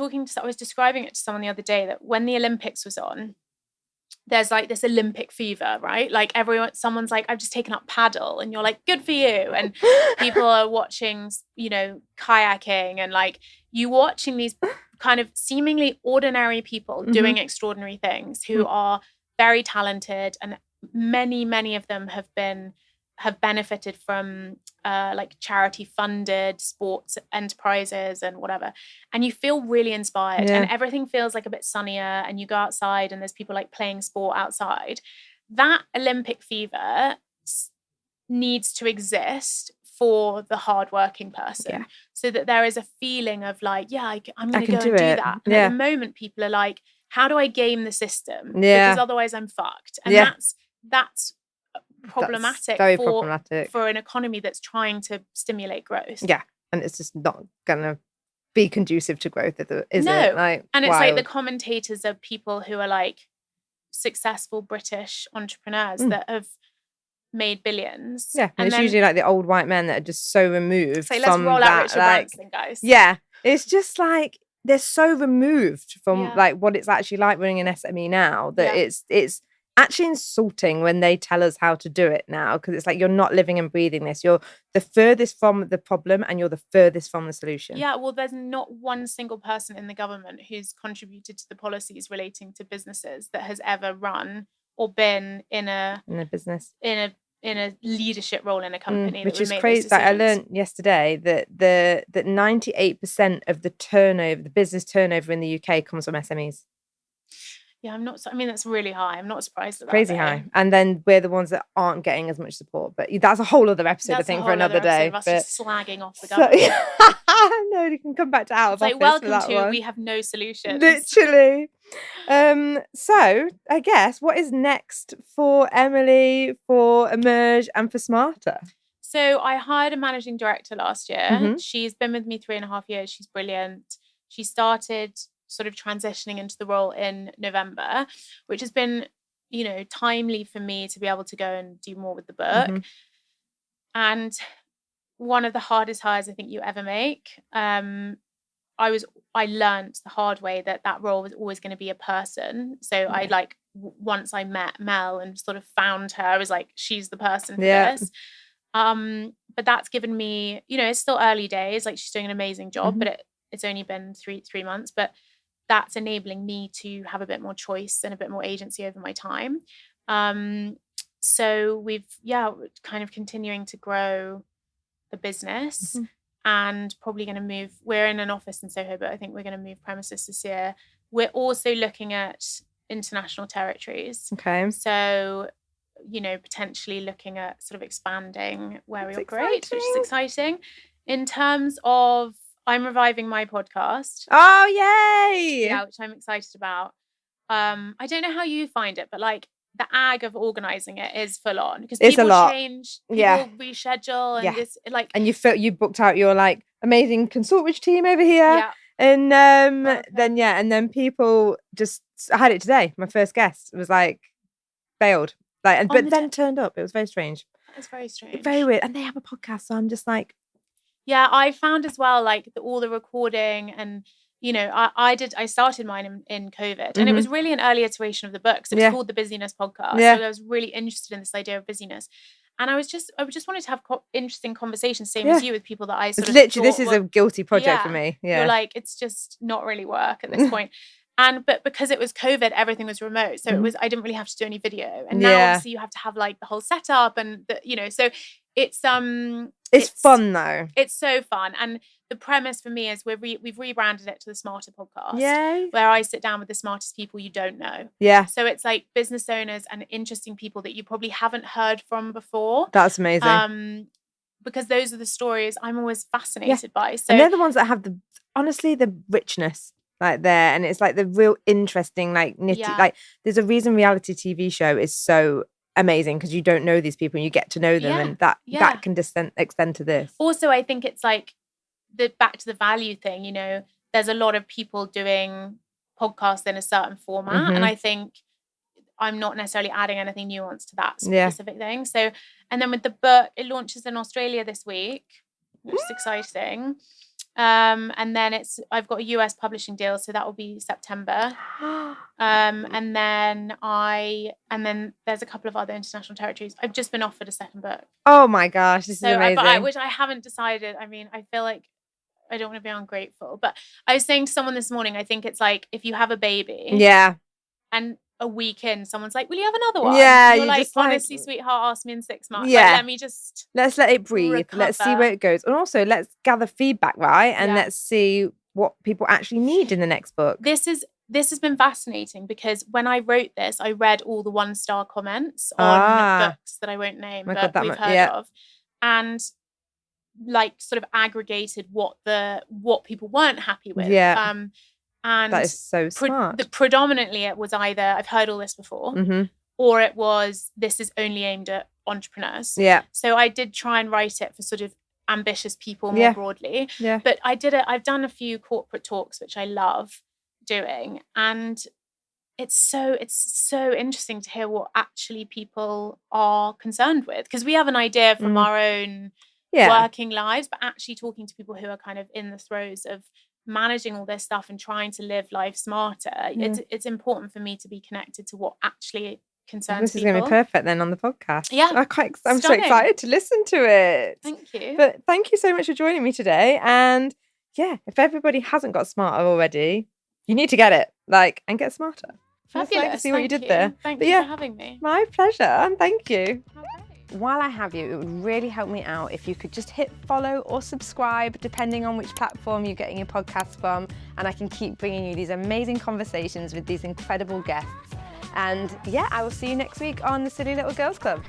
describing it to someone the other day that when the Olympics was on, there's like this Olympic fever, right? Like someone's like, I've just taken up paddle, and you're like, good for you. And people are watching, kayaking, and like you watching these kind of seemingly ordinary people doing extraordinary things who are very talented, and many of them have benefited from like charity funded sports enterprises and whatever, and you feel really inspired, and everything feels like a bit sunnier, and you go outside and there's people like playing sport outside. That Olympic fever needs to exist for the hardworking person, so that there is a feeling of like, I'm going to go and do that. And at the moment people are like, how do I game the system? Because otherwise I'm fucked. And that's problematic. Very problematic for an economy that's trying to stimulate growth. Yeah, and it's just not gonna be conducive to growth, is no. it? Like, and it's like the commentators are people who are like successful British entrepreneurs that have made billions. Yeah, and it's usually like the old white men that are just so removed let's from roll that. Out Richard Branson, guys. Yeah, it's just like they're so removed from like what it's actually like running an SME now that it's actually insulting when they tell us how to do it now, because it's like you're not living and breathing this. You're the furthest from the problem and you're the furthest from the solution. Yeah, well, there's not one single person in the government who's contributed to the policies relating to businesses that has ever run or been in a business in a leadership role in a company, which is crazy. Like I learned yesterday that 98% of the business turnover in the UK comes from SMEs. Yeah, that's really high. I'm not surprised at that. Crazy high. And then we're the ones that aren't getting as much support. But that's a whole other episode, I think, for another day. But just slagging off the government. No, you can come back to out of office. Like, welcome to one. We Have No Solutions. Literally. So I guess what is next for Emily, for Emerge, and for Smarter? So I hired a managing director last year. She's been with me 3.5 years. She's brilliant. She started sort of transitioning into the role in November, which has been, timely for me to be able to go and do more with the book. And one of the hardest hires I think you ever make. I learned the hard way that role was always going to be a person. So I once I met Mel and sort of found her, I was like, she's the person for this. But that's given me, it's still early days. Like, she's doing an amazing job, but it's only been three months. But that's enabling me to have a bit more choice and a bit more agency over my time. So we're kind of continuing to grow the business and probably going to move. We're in an office in Soho, but I think we're going to move premises this year. We're also looking at international territories. Okay. So, potentially looking at sort of expanding where we operate, which is exciting. In terms of, I'm reviving my podcast. Oh, yay! Yeah, which I'm excited about. I don't know how you find it, but like the ag of organising it is full on, because people change, people reschedule, and this like. And you booked out your like amazing consultants team over here, And then people just, I had it today. My first guest was like failed, like, but then turned up. It was very strange. It's very strange. Very weird. And they have a podcast, so I'm just like, yeah, I found as well, like all the recording and, you know, I started mine in COVID, and it was really an early iteration of the book. So it was called the Busyness Podcast. Yeah. So I was really interested in this idea of busyness. And I just wanted to have interesting conversations, same as you, with people that I sort of literally, this is a guilty project for me. Yeah. You're like, it's just not really work at this point. But because it was COVID, everything was remote. So I didn't really have to do any video. And now obviously you have to have like the whole setup and so it's fun though. It's so fun. And the premise for me is we've rebranded it to the Smarter Podcast. Yay. Where I sit down with the smartest people you don't know. Yeah. So it's like business owners and interesting people that you probably haven't heard from before. That's amazing. Because those are the stories I'm always fascinated by. So and they're the ones that have the richness like there, and it's like the real interesting, like nitty, like there's a reason reality TV show is so amazing, because you don't know these people and you get to know them, and that can extend to this. Also, I think it's like back to the value thing, you know, there's a lot of people doing podcasts in a certain format, and I think I'm not necessarily adding anything nuanced to that specific thing. So, and then with the book, it launches in Australia this week, which is exciting. And then I've got a US publishing deal, so that will be September. And then there's a couple of other international territories. I've just been offered a second book. Oh my gosh, this is amazing. Which I haven't decided. I mean, I feel like I don't want to be ungrateful, but I was saying to someone this morning, I think it's like if you have a baby, and a week in, someone's like, will you have another one? Yeah, you're like, honestly, sweetheart, ask me in 6 months. Yeah. Like, let's let it breathe. recover. Let's see where it goes. And also let's gather feedback, right? And let's see what people actually need in the next book. This has been fascinating, because when I wrote this, I read all the 1-star comments on books that I won't name, but we've heard of. And like sort of aggregated what people weren't happy with. And that is so smart. Predominantly it was either I've heard all this before, or it was this is only aimed at entrepreneurs. Yeah. So I did try and write it for sort of ambitious people more broadly. Yeah. But I've done a few corporate talks, which I love doing, and it's so interesting to hear what actually people are concerned with, because we have an idea from our own working lives, but actually talking to people who are kind of in the throes of managing all this stuff and trying to live life smarter, it's important for me to be connected to what actually concerns people. This is going to be perfect then on the podcast. Yeah, I'm so excited to listen to it. Thank you. But thank you so much for joining me today. And if everybody hasn't got smarter already, you need to get it, and get smarter. Fabulous. See what you did there. Thank you for having me. My pleasure, and thank you. Okay. While I have you, it would really help me out if you could just hit follow or subscribe, depending on which platform you're getting your podcast from, and I can keep bringing you these amazing conversations with these incredible guests. And I will see you next week on the Silly Little Girls Club.